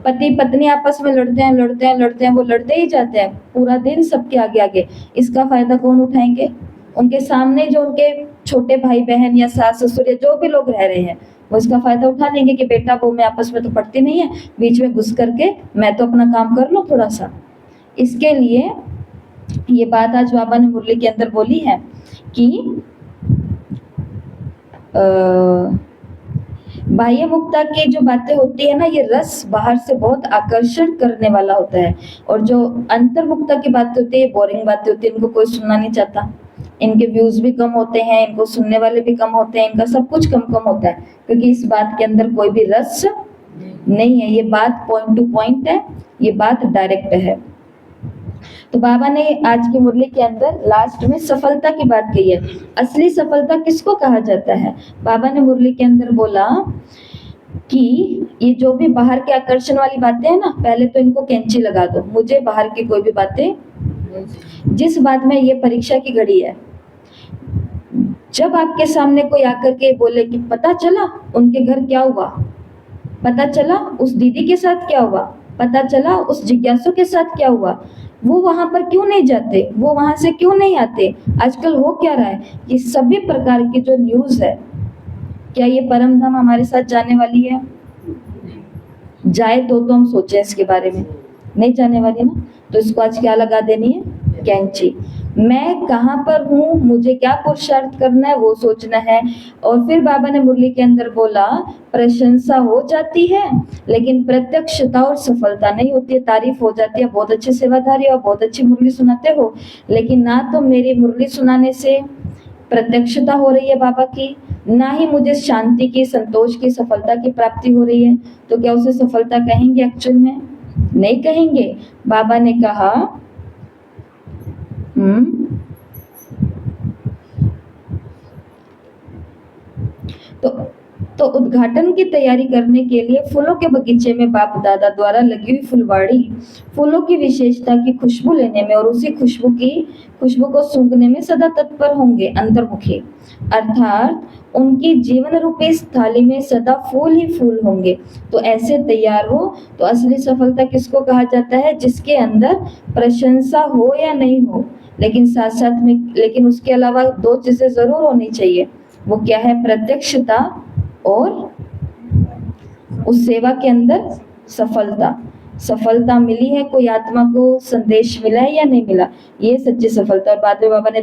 पति पत्नी आपस में लड़ते हैं, वो लड़ते ही जाते हैं पूरा दिन सबके आगे आगे, इसका फायदा कौन उठाएंगे। उनके सामने जो उनके छोटे भाई बहन या सास ससुर या जो भी लोग रह रहे हैं, वो इसका फायदा उठा लेंगे कि बेटा बहू में आपस में तो पड़ती नहीं है, बीच में घुस करके मैं तो अपना काम कर लूं थोड़ा सा। इसके लिए ये बात आज बाबा ने मुरली के अंदर बोली है कि बाह्य मुक्ता की जो बातें होती है ना, ये रस बाहर से बहुत आकर्षण करने वाला होता है। और जो अंतर्मुक्ता की बातें होती है, ये बोरिंग बातें होती है, इनको कोई सुनना नहीं चाहता, इनके व्यूज भी कम होते हैं, इनको सुनने वाले भी कम होते हैं, इनका सब कुछ कम कम होता है, क्योंकि इस बात के अंदर कोई भी रस नहीं है। ये बात पॉइंट टू पॉइंट है, ये बात डायरेक्ट है। तो बाबा ने आज की मुरली के अंदर लास्ट में सफलता की बात कही है। असली सफलता किसको कहा जाता है। बाबा ने मुरली के अंदर बोला कि ये जो भी बाहर के आकर्षण वाली बातें हैं ना, पहले तो इनको कैंची लगा दो, मुझे बाहर की कोई भी बातें, जिस बात में ये परीक्षा की घड़ी है, जब आपके सामने कोई आकर के बोले कि पता चला उनके घर क्या हुआ, पता चला उस दीदी के साथ क्या हुआ, पता चला उस जिज्ञासु के साथ क्या हुआ, वो वहां पर क्यों नहीं जाते, वो वहां से क्यों नहीं आते, आजकल हो क्या रहा है, ये सभी प्रकार की जो न्यूज है, क्या ये परम धाम हमारे साथ जाने वाली है। जाए तो हम सोचें इसके बारे में, नहीं जाने वाली ना, तो इसको आज क्या लगा देनी है, कैंची। मैं कहाँ पर हूँ, मुझे क्या पुरुषार्थ करना है वो सोचना है। और फिर बाबा ने मुरली के अंदर बोला, प्रशंसा हो जाती है लेकिन प्रत्यक्षता और सफलता नहीं होती है। तारीफ हो जाती है, बहुत अच्छे सेवाधारी हो, बहुत अच्छी मुरली सुनाते हो, लेकिन ना तो मेरी मुरली सुनाने से प्रत्यक्षता हो रही है बाबा की, ना ही मुझे शांति की, संतोष की, सफलता की प्राप्ति हो रही है। तो क्या उसे सफलता कहेंगे एक्चुअल में? नहीं कहेंगे। बाबा ने कहा तो उद्घाटन की तैयारी करने के लिए फूलों के बगीचे में बाप दादा द्वारा लगी हुई फुलवाड़ी फूलों की विशेषता की खुशबू लेने में और उसी खुशबू को सूंघने में सदा तत्पर होंगे, अंतर्मुखी, अर्थात उनकी जीवन रूपी इस थाली में सदा फूल ही फूल होंगे। तो ऐसे तैयार हो तो असली सफलता किसको कहा जाता है? जिसके अंदर प्रशंसा हो या नहीं हो, लेकिन साथ साथ में, लेकिन उसके अलावा दो चीजें जरूर होनी चाहिए। वो क्या है? प्रत्यक्षता और उस सेवा के अंदर सफलता मिली है, कोई आत्मा को संदेश मिला है या नहीं मिला, ये सच्ची सफलता। और बाद में बाबा ने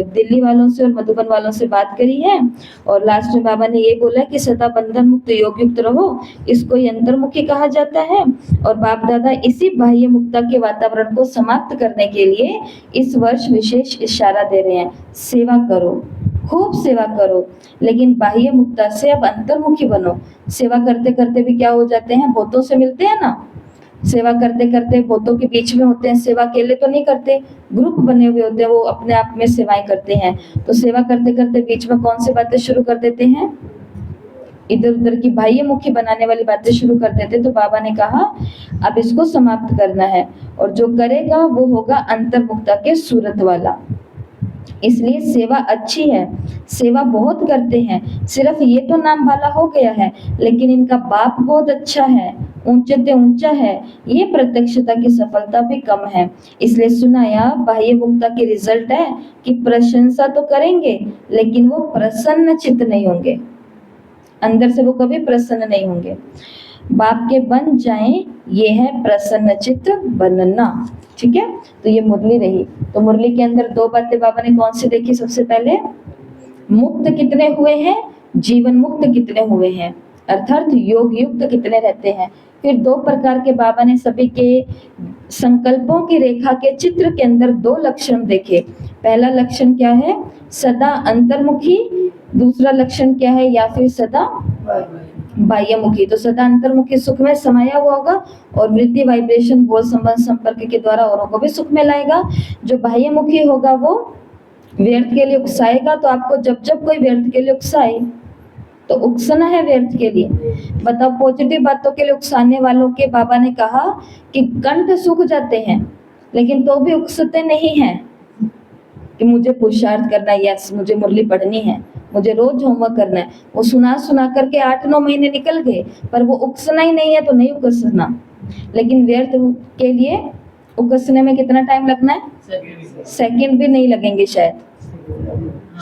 दिल्ली वालों से और मधुबन वालों से बात करी है और लास्ट में बाबा ने ये बोला कि सदा बंधन मुक्त योग युक्त रहो, इसको अंतर्मुखी कहा जाता है। और बाप दादा इसी बाह्य मुक्ता के वातावरण को समाप्त करने के लिए इस वर्ष विशेष इशारा दे रहे हैं, सेवा करो, खूब सेवा करो, लेकिन बाह्य मुक्ता से अब अंतर्मुखी बनो। सेवा करते करते भी क्या हो जाते हैं? भूतों से मिलते हैं ना, सेवा करते करते भूतों के बीच में होते हैं। सेवा अकेले तो नहीं करते, ग्रुप बने हुए होते हैं, वो अपने आप में सेवाएं करते हैं। तो सेवा करते करते बीच में कौन सी बातें शुरू कर देते हैं? इधर उधर की बाह्य मुखी बनाने वाली बातें शुरू कर देते। तो बाबा ने कहा अब इसको समाप्त करना है, और जो करेगा वो होगा अंतर्मुक्ता के सूरत वाला। इसलिए सेवा अच्छी है, सेवा बहुत करते हैं, सिर्फ ये तो नाम वाला हो गया है, लेकिन इनका बाप बहुत अच्छा है, ऊंचे से ऊंचा है, ये प्रत्यक्षता की सफलता भी कम है। इसलिए सुनाया बाह्य मुक्ता के रिजल्ट है कि प्रशंसा तो करेंगे लेकिन वो प्रसन्न चित्त नहीं होंगे, अंदर से वो कभी प्रसन्न नहीं होंगे। बाप के बन जाएं, ये है प्रसन्न चित्त बनना। ठीक है, तो ये मुरली रही। तो मुरली के अंदर दो बातें बाबा ने कौन सी देखी? सबसे पहले मुक्त कितने हुए हैं, जीवन मुक्त कितने हुए हैं, अर्थात योग युक्त कितने रहते हैं। फिर दो प्रकार के बाबा ने सभी के संकल्पों की रेखा के चित्र के अंदर दो लक्षण देखे। पहला लक्षण क्या है? सदा अंतर्मुखी। दूसरा लक्षण क्या है? या फिर सदा बाह्यमुखी। तो सदा अंतर्मुखी सुख में समाया हुआ होगा और वृत्ति वाइब्रेशन बोल संबंध संपर्क के द्वारा औरों को भी सुख में लाएगा। जो बाह्यमुखी होगा वो व्यर्थ के लिए उकसाएगा। तो आपको जब जब कोई व्यर्थ के लिए उकसाए तो उकसना है व्यर्थ के लिए। बताओ, पॉजिटिव बातों के लिए उकसाने वालों के बाबा ने कहा कि कंठ सूख जाते हैं, लेकिन तो भी उकसते नहीं हैं कि मुझे पुरुषार्थ करना है, यस मुझे मुरली पढ़नी है, मुझे रोज होमवर्क करना है। वो सुना करके 8-9 महीने निकल गए, पर वो उकसना ही नहीं है तो नहीं उकसना। लेकिन व्यर्थ के लिए उकसने में कितना टाइम लगना है? सेकंड भी नहीं लगेंगे, शायद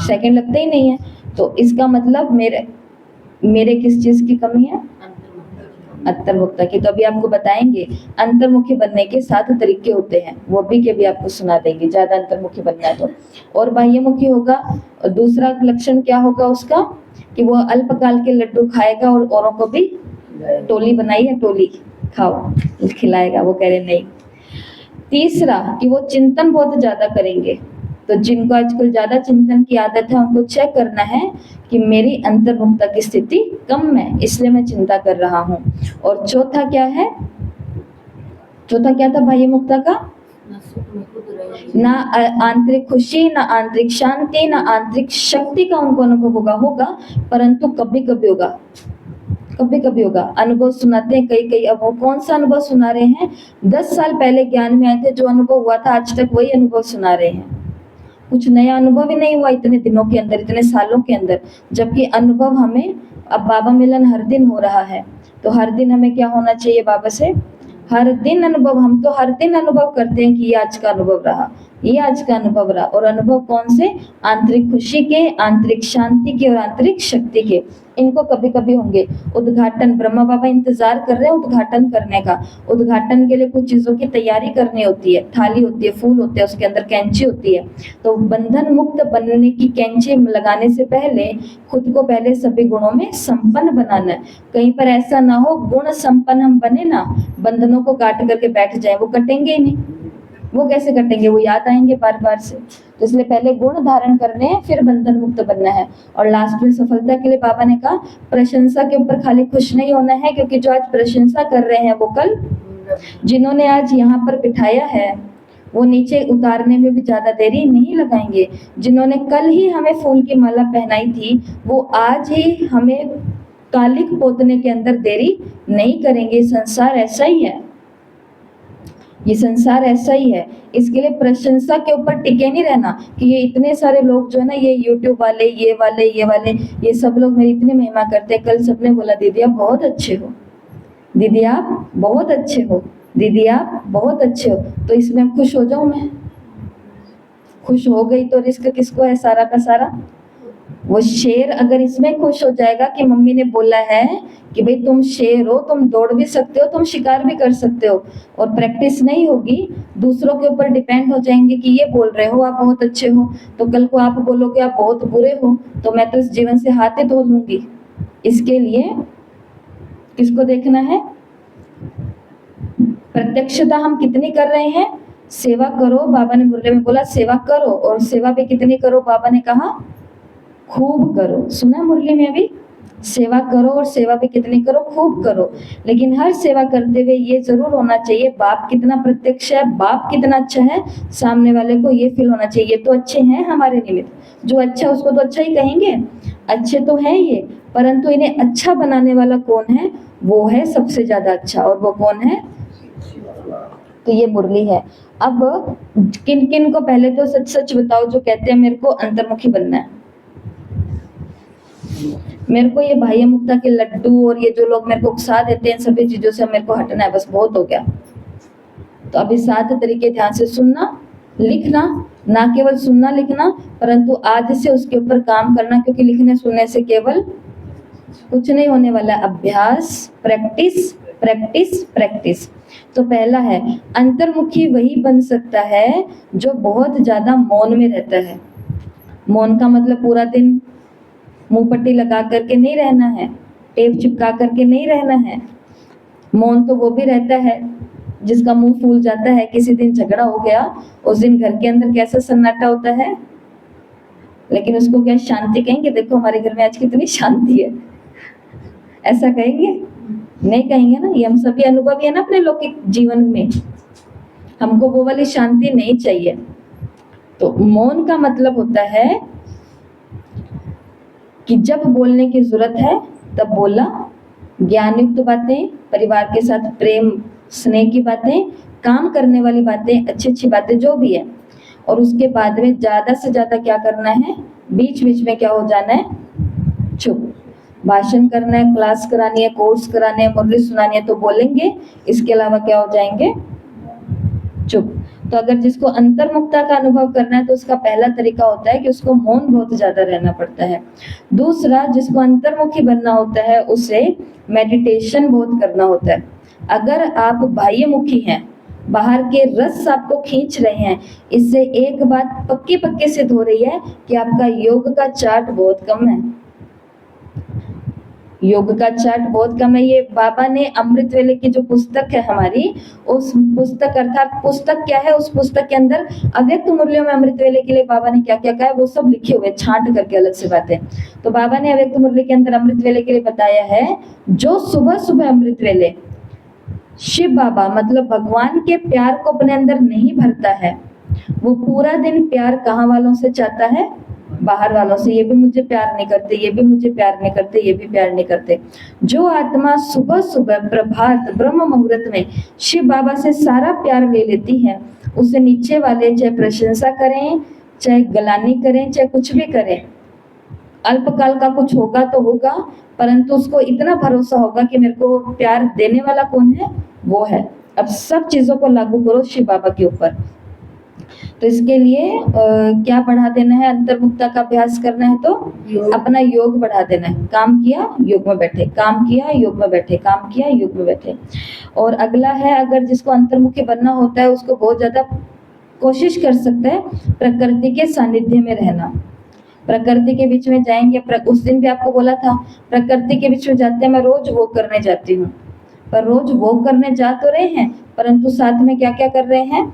सेकंड लगते ही नहीं है। तो इसका मतलब मेरे किस चीज की कमी है? अंतर्मुक्ता की। तो अभी आपको बताएंगे अंतर्मुखी बनने के 7 तरीके होते हैं, वो भी आपको सुना देंगे, ज्यादा अंतर्मुखी बनना है तो। और बाह्यमुखी होगा, और दूसरा लक्षण क्या होगा उसका? कि वो अल्पकाल के लड्डू खाएगा और औरों को भी टोली बनाई है, टोली खाओ खिलाएगा, वो कह रहे नहीं। तीसरा कि वो चिंतन बहुत ज्यादा करेंगे। तो जिनको आजकल ज्यादा चिंतन की आदत है उनको चेक करना है कि मेरी अंतर्मुक्ता की स्थिति कम है, इसलिए मैं चिंता कर रहा हूँ। और चौथा क्या है? चौथा क्या था बाह्य मुक्ता का? ना आंतरिक खुशी, ना आंतरिक शांति, ना आंतरिक शक्ति का उनको अनुभव होगा, परंतु कभी कभी होगा। अनुभव सुनाते हैं कई। अब वो कौन सा अनुभव सुना रहे हैं? 10 साल पहले ज्ञान में आए थे, जो अनुभव हुआ था आज तक वही अनुभव सुना रहे हैं। कुछ नया अनुभव ही नहीं हुआ इतने दिनों के अंदर, इतने सालों के अंदर। जबकि अनुभव हमें, अब बाबा मिलन हर दिन हो रहा है, तो हर दिन हमें क्या होना चाहिए बाबा से? हर दिन अनुभव। हम तो हर दिन अनुभव करते हैं कि ये आज का अनुभव रहा, ये आज का अनुभव रहा। और अनुभव कौन से? आंतरिक खुशी के, आंतरिक शांति के और आंतरिक शक्ति के। इनको कभी कभी होंगे। उद्घाटन, ब्रह्मा बाबा इंतजार कर रहे हैं उद्घाटन करने का। उद्घाटन के लिए कुछ चीजों की तैयारी करनी होती है, थाली होती है, फूल होते हैं, उसके अंदर कैंची होती है। तो बंधन मुक्त बनने की कैंची लगाने से पहले खुद को पहले सभी गुणों में संपन्न बनाना है। कहीं पर ऐसा ना हो गुण संपन्न हम बने ना, बंधनों को काट करके बैठ जाए, वो कटेंगे ही नहीं। वो कैसे कटेंगे? वो याद आएंगे बार बार से। तो इसलिए पहले गुण धारण करने हैं, फिर बंधन मुक्त बनना है। और लास्ट में सफलता के लिए बाबा ने कहा प्रशंसा के ऊपर खाली खुश नहीं होना है, क्योंकि जो आज प्रशंसा कर रहे हैं वो कल, जिन्होंने आज यहाँ पर बिठाया है वो नीचे उतारने में भी ज्यादा देरी नहीं लगाएंगे। जिन्होंने कल ही हमें फूल की माला पहनाई थी वो आज ही हमें कालिक पोतने के अंदर देरी नहीं करेंगे। संसार ऐसा ही है, ये संसार ऐसा ही है। इसके लिए प्रशंसा के ऊपर टिके नहीं रहना कि ये इतने सारे लोग जो है ना, ये यूट्यूब वाले, ये वाले, ये सब लोग मेरी इतनी महिमा करते हैं। कल सबने बोला दीदी आप बहुत अच्छे हो, दीदी आप बहुत अच्छे हो, दीदी आप बहुत अच्छे हो। तो इसमें खुश हो जाऊं मैं? खुश हो गई तो रिस्क किसको है? सारा का सारा वो शेर अगर इसमें खुश हो जाएगा कि मम्मी ने बोला है कि भाई तुम शेर हो, तुम दौड़ भी सकते हो, तुम शिकार भी कर सकते हो, और प्रैक्टिस नहीं होगी, दूसरों के ऊपर डिपेंड हो जाएंगे कि ये बोल रहे हो आप बहुत अच्छे हो, तो कल को आप बोलोगे आप बहुत बुरे हो, तो मैं तो इस जीवन से हाथ ही धो लूंगी। इसके लिए किसको देखना है? प्रत्यक्षता हम कितनी कर रहे हैं? सेवा करो, बाबा ने मुरली में बोला सेवा करो, और सेवा भी कितनी करो? बाबा ने कहा खूब करो। सुना मुरली में अभी? सेवा करो और सेवा भी कितनी करो? खूब करो। लेकिन हर सेवा करते हुए ये जरूर होना चाहिए बाप कितना प्रत्यक्ष है, बाप कितना अच्छा है, सामने वाले को ये फील होना चाहिए ये तो अच्छे हैं हमारे निमित्त। जो अच्छा उसको तो अच्छा ही कहेंगे, अच्छे तो है ये, परंतु इन्हें अच्छा बनाने वाला कौन है? वो है सबसे ज्यादा अच्छा। और वो कौन है? तो ये मुरली है। अब किन किन को पहले तो सच सच बताओ जो कहते हैं मेरे को अंतर्मुखी बनना है, मेरे को ये बाह्य मुक्ता के लड्डू और ये जो लोग मेरे को उकसा देते हैं सभी चीजों से मेरे को हटना है, बस बहुत हो गया। तो अभी 7 तरीके ध्यान से सुनना, लिखना, ना केवल सुनना लिखना, परंतु आज से उसके ऊपर काम करना, क्योंकि लिखने सुनने से केवल कुछ नहीं होने वाला। अभ्यास, प्रैक्टिस, प्रैक्टिस, प्रैक्टिस। तो पहला है अंतर्मुखी वही बन सकता है जो बहुत ज्यादा मौन में रहता है। मौन का मतलब पूरा दिन मुंह पट्टी लगा करके नहीं रहना है, टेप चिपका करके नहीं रहना है। मौन तो वो भी रहता है जिसका मुंह फूल जाता है, किसी दिन झगड़ा हो गया, उस दिन घर के अंदर कैसा सन्नाटा होता है, लेकिन उसको क्या शांति कहेंगे? देखो हमारे घर में आज कितनी शांति है, ऐसा कहेंगे? नहीं कहेंगे ना। ये हम सभी अनुभवी है ना अपने लौकिक जीवन में, हमको वो वाली शांति नहीं चाहिए। तो मौन का मतलब होता है कि जब बोलने की जरूरत है तब बोला, ज्ञान युक्त बातें, परिवार के साथ प्रेम स्नेह की बातें, काम करने वाली बातें, अच्छी अच्छी बातें जो भी है। और उसके बाद में ज्यादा से ज्यादा क्या करना है? बीच बीच में क्या हो जाना है? चुप। भाषण करना है, क्लास करानी है, कोर्स कराने हैं, मुरली सुनानी है तो बोलेंगे, इसके अलावा क्या हो जाएंगे? चुप। तो अगर जिसको अंतर्मुक्ता का अनुभव करना है तो उसका पहला तरीका होता है कि उसको मौन बहुत ज्यादा रहना पड़ता है। दूसरा, जिसको अंतर्मुखी बनना होता है उसे मेडिटेशन बहुत करना होता है। अगर आप बाह्यमुखी हैं, बाहर के रस आपको खींच रहे हैं, इससे एक बात पक्की पक्की सिद्ध हो रही है कि आपका योग का चार्ट बहुत कम है। योग का चार्ट बहुत कम है। ये बाबा ने अमृत वेले की जो पुस्तक है हमारी, उस पुस्तक अर्थात पुस्तक क्या है, उस पुस्तक के अंदर अव्यक्त मुरलियों में अमृत वेले के लिए बाबा ने क्या क्या कहा है वो सब लिखे हुए, छांट करके अलग से बातें। तो बाबा ने अव्यक्त मुरली के अंदर अमृत वेले के लिए बताया है, जो सुबह सुबह अमृत वेले शिव बाबा मतलब भगवान के प्यार को अपने अंदर नहीं भरता है, वो पूरा दिन प्यार कहाँ वालों से चाहता है? बाहर वालों से। ये भी मुझे प्यार नहीं करते, ये भी मुझे प्यार नहीं करते, ये भी प्यार नहीं करते। जो आत्मा सुबह सुबह प्रभात ब्रह्म मुहूर्त में शिव बाबा से सारा प्यार ले लेती है, उसे नीचे वाले चाहे प्रशंसा करें, चाहे गलानी करें, चाहे कुछ भी करें, अल्पकाल का कुछ होगा तो होगा, परंतु उसको इतना भरोसा होगा कि मेरे को प्यार देने वाला कौन है? वो है। अब सब चीजों को लागू करो शिव बाबा के ऊपर। तो इसके लिए क्या बढ़ा देना है, अंतर्मुखता का अभ्यास करना है तो अपना योग बढ़ा देना है। काम किया योग में बैठे, काम किया योग में बैठे, काम किया योग में बैठे। और अगला है, अगर जिसको अंतर्मुखी बनना होता है उसको बहुत ज्यादा कोशिश कर सकता है प्रकृति के सानिध्य में रहना। प्रकृति के बीच में जाएंगे, उस दिन भी आपको बोला था प्रकृति के बीच में जाते हैं, मैं रोज वॉक करने जाती हूँ, पर रोज वॉक करने जा तो रहे हैं परंतु साथ में क्या क्या कर रहे हैं,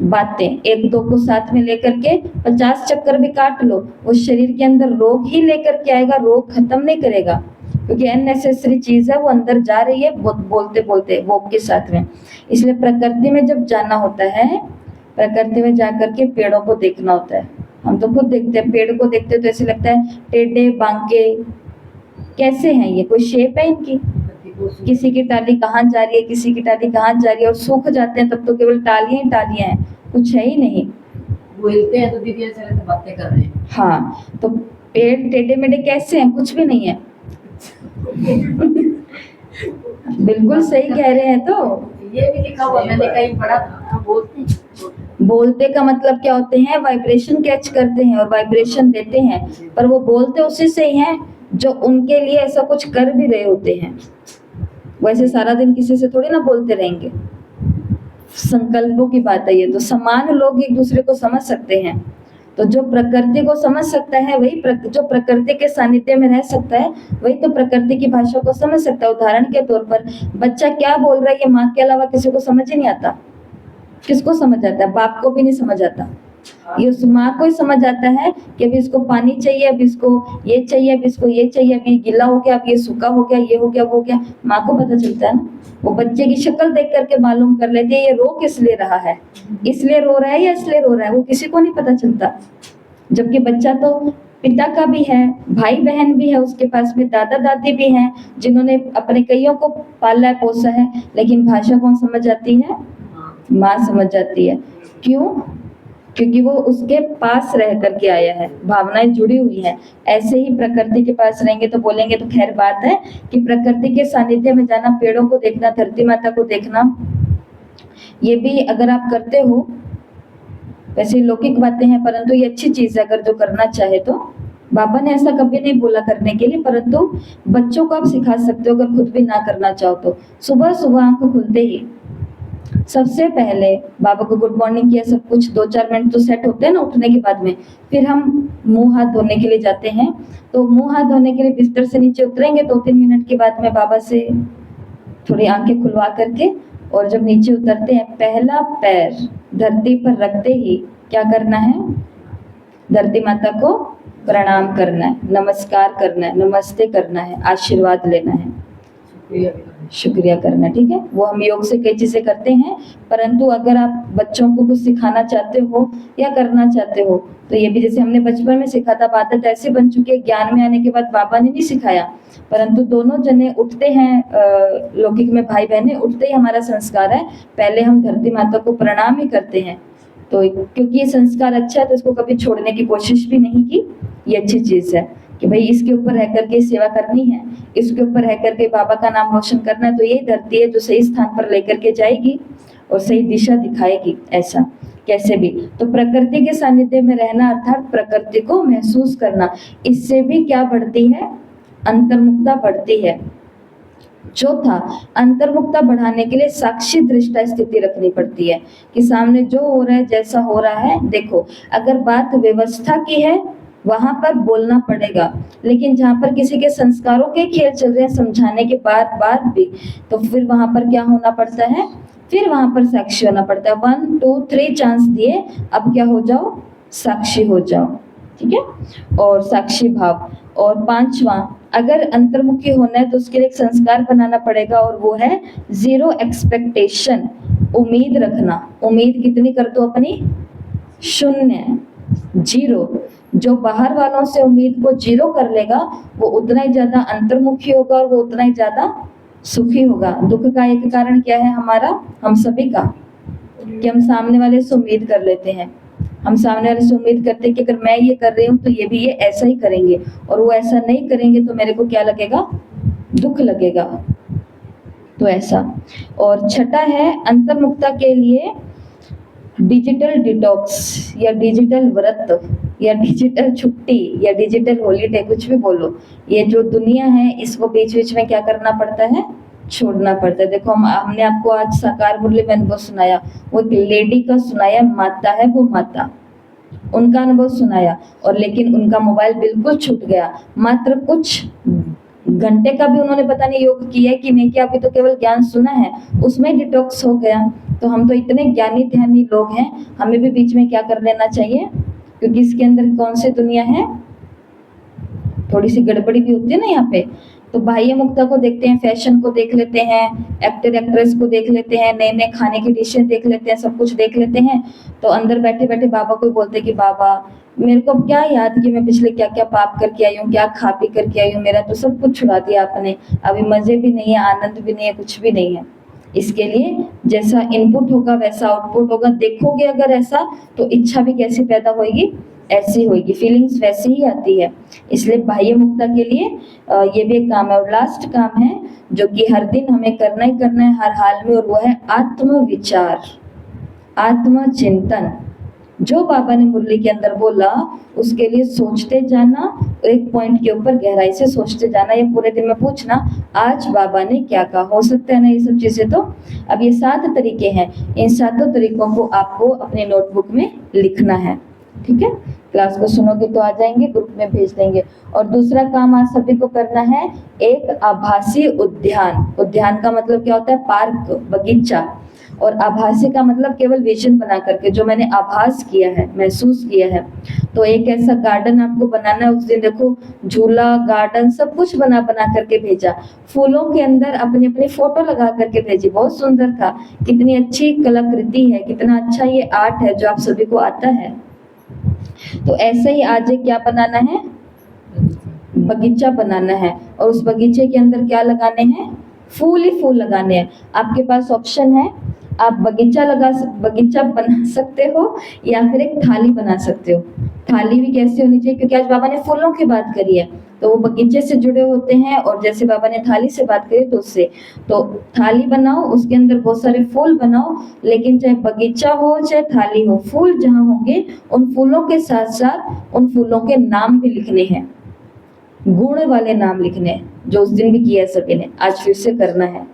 बातें। एक दो को साथ में लेकर के 50 चक्कर भी काट लो, वो शरीर के अंदर रोग ही लेकर के आएगा, रोग खत्म नहीं करेगा, क्योंकि अननेसेसरी चीज है वो अंदर जा रही है बोलते बोलते वॉक के साथ में। इसलिए प्रकृति में जब जाना होता है, प्रकृति में जाकर के पेड़ों को देखना होता है। हम तो खुद देखते हैं, पेड़ को देखते हैं तो ऐसे लगता है टेढ़े बांके कैसे हैं, ये कोई शेप है इनकी, किसी की टाली कहाँ जा रही है, किसी की टाली कहाँ जा रही है, और सूख जाते हैं तब तो केवल टालियां ही टालियां हैं, कुछ है ही नहीं। बोलते हैं तो दीदी ऐसा लगता है बातें कर रहे हैं। हाँ, तो पेड़ टेढ़े मेढ़े कैसे हैं, कुछ भी नहीं है। बिल्कुल सही कह रहे हैं। तो ये भी लिखा हुआ मैंने कहीं पढ़ा था, बोलते का मतलब क्या होते हैं, वाइब्रेशन कैच करते हैं और वाइब्रेशन देते हैं, पर वो बोलते उसी से ही हैं जो उनके लिए ऐसा कुछ कर भी रहे होते हैं। वैसे सारा दिन किसी से थोड़ी ना बोलते रहेंगे, संकल्पों की बात है ये। तो समान लोग एक दूसरे को समझ सकते हैं। तो जो प्रकृति को समझ सकता है वही जो प्रकृति के सानिध्य में रह सकता है वही तो प्रकृति की भाषा को समझ सकता है। उदाहरण के तौर पर बच्चा क्या बोल रहा है ये माँ के अलावा किसी को समझ ही नहीं आता। किसको समझ आता है, बाप को भी नहीं समझ आता, ये उस माँ को ही समझ आता है कि अभी इसको पानी चाहिए, अभी इसको ये चाहिए, अभी इसको ये चाहिए, अभी गीला हो गया, अभी ये सूखा हो गया, ये हो गया, वो हो गया। माँ को पता चलता है ना, वो बच्चे की शक्ल देख करके मालूम कर लेती है ये रो किस लिए रहा है, इसलिए रो रहा है या इसलिए रो रहा है, वो किसी को नहीं पता चलता। जबकि बच्चा तो पिता का भी है, भाई बहन भी है उसके पास में, दादा दादी भी हैं जिन्होंने अपने कईयों को पाला है पोसा है, लेकिन भाषा कौन समझ जाती है, माँ समझ जाती है। क्यों? क्योंकि वो उसके पास रह करके आया है, भावनाएं जुड़ी हुई है। ऐसे ही प्रकृति के पास रहेंगे तो बोलेंगे तो खैर बात है कि प्रकृति के सानिध्य में जाना, पेड़ों को देखना, धरती माता को देखना, ये भी अगर आप करते हो, वैसे लौकिक बातें हैं परंतु ये अच्छी चीज है अगर जो करना चाहे तो। बाबा ने ऐसा कभी नहीं बोला करने के लिए, परंतु बच्चों को आप सिखा सकते हो अगर खुद भी ना करना चाहो तो। सुबह सुबह आंख खुलते ही सबसे पहले बाबा को गुड मॉर्निंग किया, सब कुछ 2-4 मिनट तो सेट होते हैं ना उठने के बाद में, फिर हम मुंह हाथ धोने के लिए जाते हैं। तो मुंह हाथ धोने के लिए बिस्तर से नीचे उतरेंगे 2-3 मिनट के बाद में बाबा से थोड़ी आंखें खुलवा करके, और जब नीचे उतरते हैं पहला पैर धरती पर रखते ही क्या करना है, धरती माता को प्रणाम करना है, नमस्कार करना है, नमस्ते करना है, आशीर्वाद लेना है, शुक्रिया करना। ठीक है, वो हम योग से कई चीजें करते हैं, परंतु अगर आप बच्चों को कुछ सिखाना चाहते हो या करना चाहते हो तो ये भी जैसे हमने बचपन में सीखा था, आदत ऐसी बन चुकी है, ज्ञान में आने के बाद बाबा ने नहीं सिखाया, परंतु दोनों जने उठते हैं, लौकिक में भाई बहने उठते ही हमारा संस्कार है पहले हम धरती माता को प्रणाम ही करते हैं। तो क्योंकि ये संस्कार अच्छा है तो इसको कभी छोड़ने की कोशिश भी नहीं की। ये अच्छी चीज है कि भाई इसके ऊपर रह करके सेवा करनी है, इसके ऊपर रह करके बाबा का नाम रोशन करना है, तो ये धरती है जो सही स्थान पर लेकर के जाएगी और सही दिशा दिखाएगी। ऐसा कैसे भी तो प्रकृति के सानिध्य में रहना अर्थात प्रकृति को महसूस करना, इससे भी क्या बढ़ती है, अंतर्मुखता बढ़ती है। चौथा, अंतर्मुखता बढ़ाने के लिए साक्षी दृष्टा स्थिति रखनी पड़ती है कि सामने जो हो रहा है, जैसा हो रहा है देखो। अगर बात व्यवस्था की है वहां पर बोलना पड़ेगा, लेकिन जहां पर किसी के संस्कारों के खेल चल रहे हैं समझाने के बाद भी, तो फिर वहां पर क्या होना पड़ता है, फिर वहां पर साक्षी होना पड़ता है। 1 2 3 चांस दिए, अब क्या हो जाओ, साक्षी हो जाओ। ठीक है, और साक्षी भाव। और 5वां, अगर अंतर्मुखी होना है तो उसके लिए एक संस्कार बनाना पड़ेगा और वो है 0 एक्सपेक्टेशन, उम्मीद रखना। उम्मीद कितनी कर दो अपनी, 0 0। जो बाहर वालों से उम्मीद को 0 कर लेगा वो उतना ही ज्यादा अंतर्मुखी होगा और वो उतना ही ज्यादा सुखी होगा। दुख का एक कारण क्या है हमारा, हम सभी का, कि हम सामने वाले से उम्मीद कर लेते हैं। हम सामने वाले से उम्मीद करते हैं कि अगर मैं ये कर रही हूँ तो ये भी ये ऐसा ही करेंगे, और वो ऐसा नहीं करेंगे तो मेरे को क्या लगेगा, दुख लगेगा। तो ऐसा। और छठा है, अंतर्मुखता के लिए डिजिटल डिटॉक्स या डिजिटल व्रत या डिजिटल छुट्टी या डिजिटल हॉलीडे, कुछ भी बोलो, ये जो दुनिया है इसको बीच बीच में क्या करना पड़ता है, छोड़ना पड़ता है। देखो हमने आपको आज साकार मुरली में अनुभव सुनाया, वो एक लेडी का सुनाया, माता है वो माता, उनका अनुभव सुनाया, और लेकिन उनका मोबाइल बिल्कुल छूट गया। मात्र कुछ घंटे का भी उन्होंने पता नहीं योग किया है कि नहीं किया, अभी तो केवल ज्ञान सुना है, उसमें डिटॉक्स हो गया। तो हम तो इतने ज्ञानी ध्यानी लोग हैं, हमें भी बीच में क्या कर लेना चाहिए, क्योंकि इसके अंदर कौन सी दुनिया है, थोड़ी सी गड़बड़ी भी होती है ना यहाँ पे। तो बाह्य मुक्ता को देखते हैं, फैशन को देख लेते हैं, एक्टर एक्ट्रेस को देख लेते हैं, नए नए खाने की डिशें देख लेते हैं, सब कुछ देख लेते हैं। तो अंदर बैठे बैठे बाबा को बोलते हैं कि बाबा मेरे को क्या याद कि मैं पिछले क्या क्या पाप करके आई हूँ, क्या खा पी करके आई हूँ, मेरा तो सब कुछ छुड़ा दिया आपने, अभी मजे भी नहीं है, आनंद भी नहीं है, कुछ भी नहीं है। इसके लिए जैसा इनपुट होगा वैसा आउटपुट होगा। देखोगे अगर ऐसा तो इच्छा भी कैसी पैदा होगी, ऐसी होगी, फीलिंग्स वैसी ही आती है। इसलिए बाह्य मुक्ता के लिए ये भी एक काम है। और लास्ट काम है जो कि हर दिन हमें करना ही करना है, हर हाल में, और वो है आत्म विचार, आत्म चिंतन। जो बाबा ने मुरली के अंदर बोला उसके लिए सोचते जाना, एक पॉइंट के ऊपर गहराई से सोचते जाना, ये पूरे दिन में पूछना आज बाबा ने क्या कहा। हो सकता है ना ये सब चीजें। तो अब ये 7 तरीके हैं, इन 7 तरीकों को आपको अपने नोटबुक में लिखना है, ठीक है। क्लास को सुनोगे तो आ जाएंगे, ग्रुप में भेज देंगे। और दूसरा काम आज सभी को करना है, एक आभासी उद्यान। उद्यान का मतलब क्या होता है, पार्क, बगीचा। और आभासी का मतलब केवल विजन बना करके, जो मैंने आभास किया है, महसूस किया है। तो एक ऐसा गार्डन आपको बनाना है। उस दिन देखो झूला, गार्डन सब कुछ बना बना करके भेजा, फूलों के अंदर अपनी अपनी फोटो लगा करके भेजी, बहुत सुंदर था। कितनी अच्छी कलाकृति है, कितना अच्छा ये आर्ट है जो आप सभी को आता है। तो ऐसे ही आज एक क्या बनाना है, बगीचा बनाना है। और उस बगीचे के अंदर क्या लगाने हैं, फूल ही फूल लगाने हैं। आपके पास ऑप्शन है, आप बगीचा बना सकते हो या फिर एक थाली बना सकते हो। थाली भी कैसी होनी चाहिए, क्योंकि आज बाबा ने फूलों की बात करी है, तो वो बगीचे से जुड़े होते हैं। और जैसे बाबा ने थाली से बात करी तो उससे, तो थाली बनाओ, उसके अंदर बहुत सारे फूल बनाओ, लेकिन चाहे बगीचा हो चाहे थाली हो, फूल जहाँ होंगे उन फूलों के साथ साथ उन फूलों के नाम भी लिखने हैं, गुण वाले नाम लिखने हैं, जो उस दिन भी किया सभी ने, आज फिर से करना है।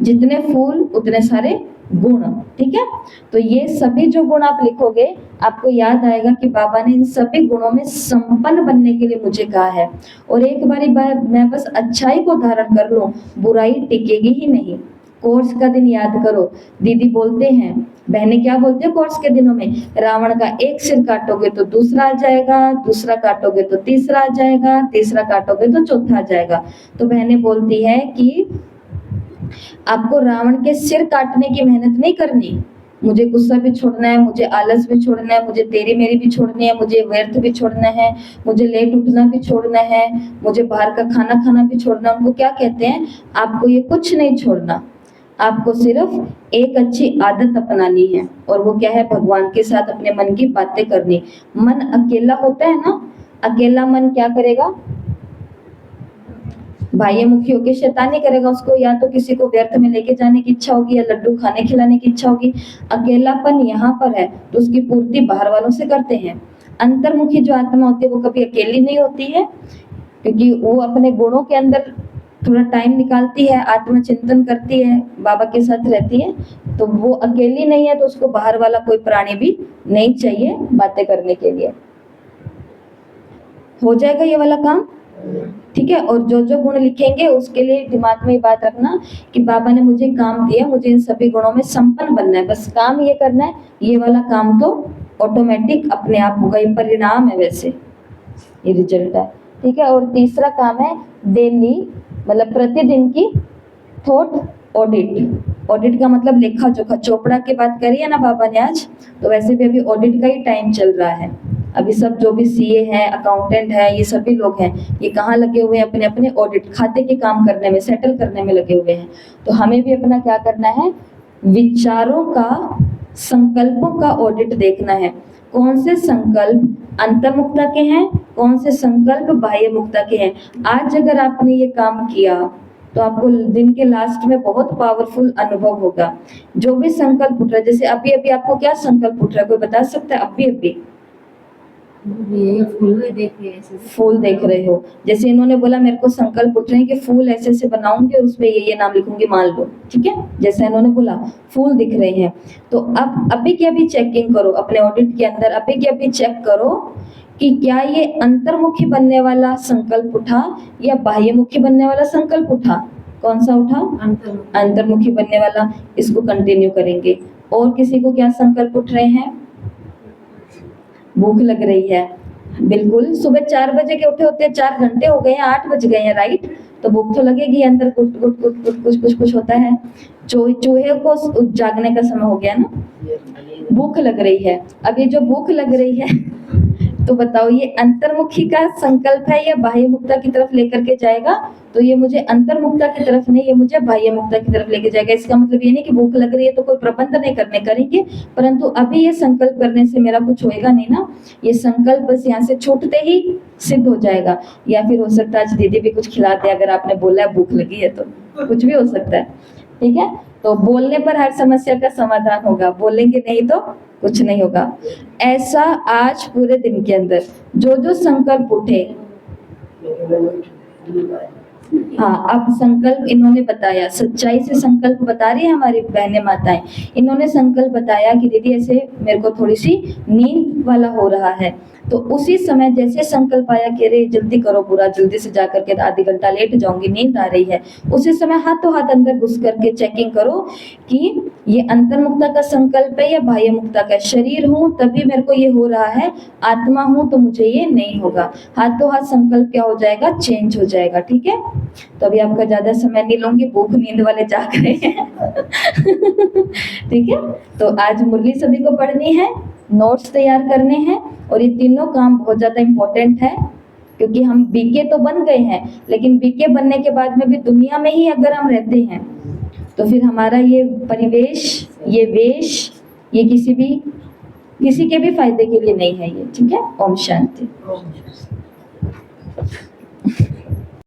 जितने फूल उतने सारे गुण, ठीक है। तो ये सभी जो गुण आप लिखोगे, आपको याद आएगा कि बाबा ने इन सभी गुणों में संपन्न बनने के लिए मुझे कहा है। और एक बारी मैं बस अच्छाई को धारण कर लूं, बुराई टिकेगी ही नहीं। कोर्स का दिन याद करो, दीदी बोलते हैं, बहनें क्या बोलते हैं कोर्स के दिनों में, रावण का एक सिर काटोगे तो दूसरा आ जाएगा, दूसरा काटोगे तो तीसरा आ जाएगा, तीसरा काटोगे तो चौथा आ जाएगा। तो बहनें बोलती है कि आपको रावण के सिर काटने की मेहनत नहीं करनी, मुझे गुस्सा भी छोड़ना है, मुझे आलस भी छोड़ना है, मुझे तेरी मेरी भी छोड़नी है, मुझे व्यर्थ भी छोड़ना है, मुझे लेट उठना भी छोड़ना है, मुझे बाहर का खाना खाना भी छोड़ना। उनको क्या कहते हैं, आपको ये कुछ नहीं छोड़ना, आपको सिर्फ एक अच्छी आदत अपनानी है। और वो क्या है, भगवान के साथ अपने मन की बातें करनी। मन अकेला होता है ना, अकेला मन क्या करेगा, बाह्य मुखी होकर शैतानी करेगा। उसको या तो किसी को व्यर्थ में लेके जाने की इच्छा होगी या लड्डू खाने खिलाने की इच्छा होगी। अकेलापन यहाँ पर है तो उसकी पूर्ति बाहर वालों से करते हैं। अंतर्मुखी जो आत्मा होती है वो कभी अकेली नहीं होती है, क्योंकि वो अपने गुणों के अंदर थोड़ा टाइम निकालती है, आत्मचिंतन करती है, बाबा के साथ रहती है। तो वो अकेली नहीं है, तो उसको बाहर वाला कोई प्राणी भी नहीं चाहिए बातें करने के लिए। हो जाएगा ये वाला काम, ठीक है। और जो जो गुण लिखेंगे उसके लिए दिमाग में ये बात रखना कि बाबा ने मुझे काम दिया, मुझे इन सभी गुणों में संपन्न बनना है, बस काम ये करना है। ये वाला काम तो ऑटोमेटिक अपने आप होगा, ये परिणाम है, वैसे ये रिजल्ट है, ठीक है। और तीसरा काम है डेली, मतलब प्रतिदिन की थॉट ऑडिट। ऑडिट का मतलब लेखा जोखा, चोपड़ा की बात करी है ना बाबा ने आज, तो वैसे भी अभी ऑडिट का ही टाइम चल रहा है। अभी सब जो भी सीए हैं, अकाउंटेंट है, ये सभी लोग हैं, ये कहाँ लगे हुए हैं, अपने अपने ऑडिट खाते के काम करने में, सेटल करने में लगे हुए हैं। तो हमें भी अपना क्या करना है, विचारों का, संकल्पों का ऑडिट देखना है। कौन से संकल्प अंतर्मुक्ता के हैं, कौन से संकल्प बाह्य मुक्ता के हैं। आज अगर आपने ये काम किया तो आपको दिन के लास्ट में बहुत पावरफुल अनुभव होगा। जो भी संकल्प उठ रहा है, जैसे अभी अभी आपको क्या संकल्प उठ रहा है, कोई बता सकता है? अभी अभी ये फूल में देख के ऐसे फूल देख रहे हो, जैसे इन्होंने बोला मेरे को संकल्प उठ रहे हैं कि फूल ऐसे ऐसे बनाऊंगी और उसमें ये नाम लिखूंगी, मान लो, ठीक है, जैसा इन्होंने बोला फूल दिख रहे हैं। तो अब अभी के अभी चेकिंग करो अपने ऑडिट के अंदर, अभी के अभी चेक करो कि क्या ये अंतर्मुखी बनने वाला संकल्प उठा या बाह्यमुखी बनने वाला संकल्प उठा। कौन सा उठा? अंतर अंतर्मुखी बनने वाला। इसको कंटिन्यू करेंगे। और किसी को क्या संकल्प उठ रहे हैं? भूख लग रही है, बिल्कुल। सुबह 4 बजे के उठे होते हैं, 4 घंटे हो गए हैं, 8 बज गए हैं, राइट? तो भूख तो लगेगी, अंदर गुट गुट गुट गुट कुछ कुछ होता है। चूहे को जागने का समय हो गया ना, भूख लग रही है। अब ये जो भूख लग रही है तो बताओ ये अंतर्मुखी का संकल्प है या बाह्यमुखता की तरफ लेकर के जाएगा? तो ये मुझे अंतर्मुखता की तरफ नहीं, ये मुझे बाह्यमुखता की तरफ लेके जाएगा। इसका मतलब ये नहीं कि भूख लग रही है तो कोई प्रबंध नहीं करेंगे, परंतु अभी ये संकल्प करने से मेरा कुछ होएगा नहीं ना, ये संकल्प बस यहाँ से छूटते ही सिद्ध हो जाएगा। या फिर हो सकता है आज दीदी भी कुछ खिला दे, अगर आपने बोला है भूख लगी है तो कुछ भी हो सकता है, ठीक है। तो बोलने पर हर समस्या का समाधान होगा, बोलेंगे नहीं तो कुछ नहीं होगा। ऐसा आज पूरे दिन के अंदर जो जो संकल्प उठे, हाँ, अब संकल्प इन्होंने बताया, सच्चाई से संकल्प बता रही है हमारी बहनें माताएं। इन्होंने संकल्प बताया कि दीदी ऐसे मेरे को थोड़ी सी नींद वाला हो रहा है, तो उसी समय जैसे संकल्प आया कि अरे जल्दी करो पूरा, जल्दी से जाकर के आधी घंटा लेट जाऊंगी, नींद आ रही है, उसी समय हाथों हाथ अंदर घुस करके चेकिंग करो कि ये अंतर्मुखता का संकल्प है या बाह्यमुखता का। शरीर हूं तभी मेरे को ये हो रहा है, आत्मा हूं तो मुझे ये नहीं होगा। हाथों हाथ संकल्प क्या हो जाएगा? चेंज हो जाएगा, ठीक है। तो अभी आपका ज्यादा समय नहीं लूंगी, भूख नींद वाले जाग रहे हैं ठीक है। तो आज मुरली सभी को पढ़नी है, नोट्स तैयार करने हैं, और ये तीनों काम बहुत ज्यादा इम्पोर्टेंट है, क्योंकि हम बीके तो बन गए हैं, लेकिन बीके बनने के बाद में भी दुनिया में ही अगर हम रहते हैं तो फिर हमारा ये परिवेश, ये वेश, ये किसी के भी फायदे के लिए नहीं है ये, ठीक है। ओम शांति।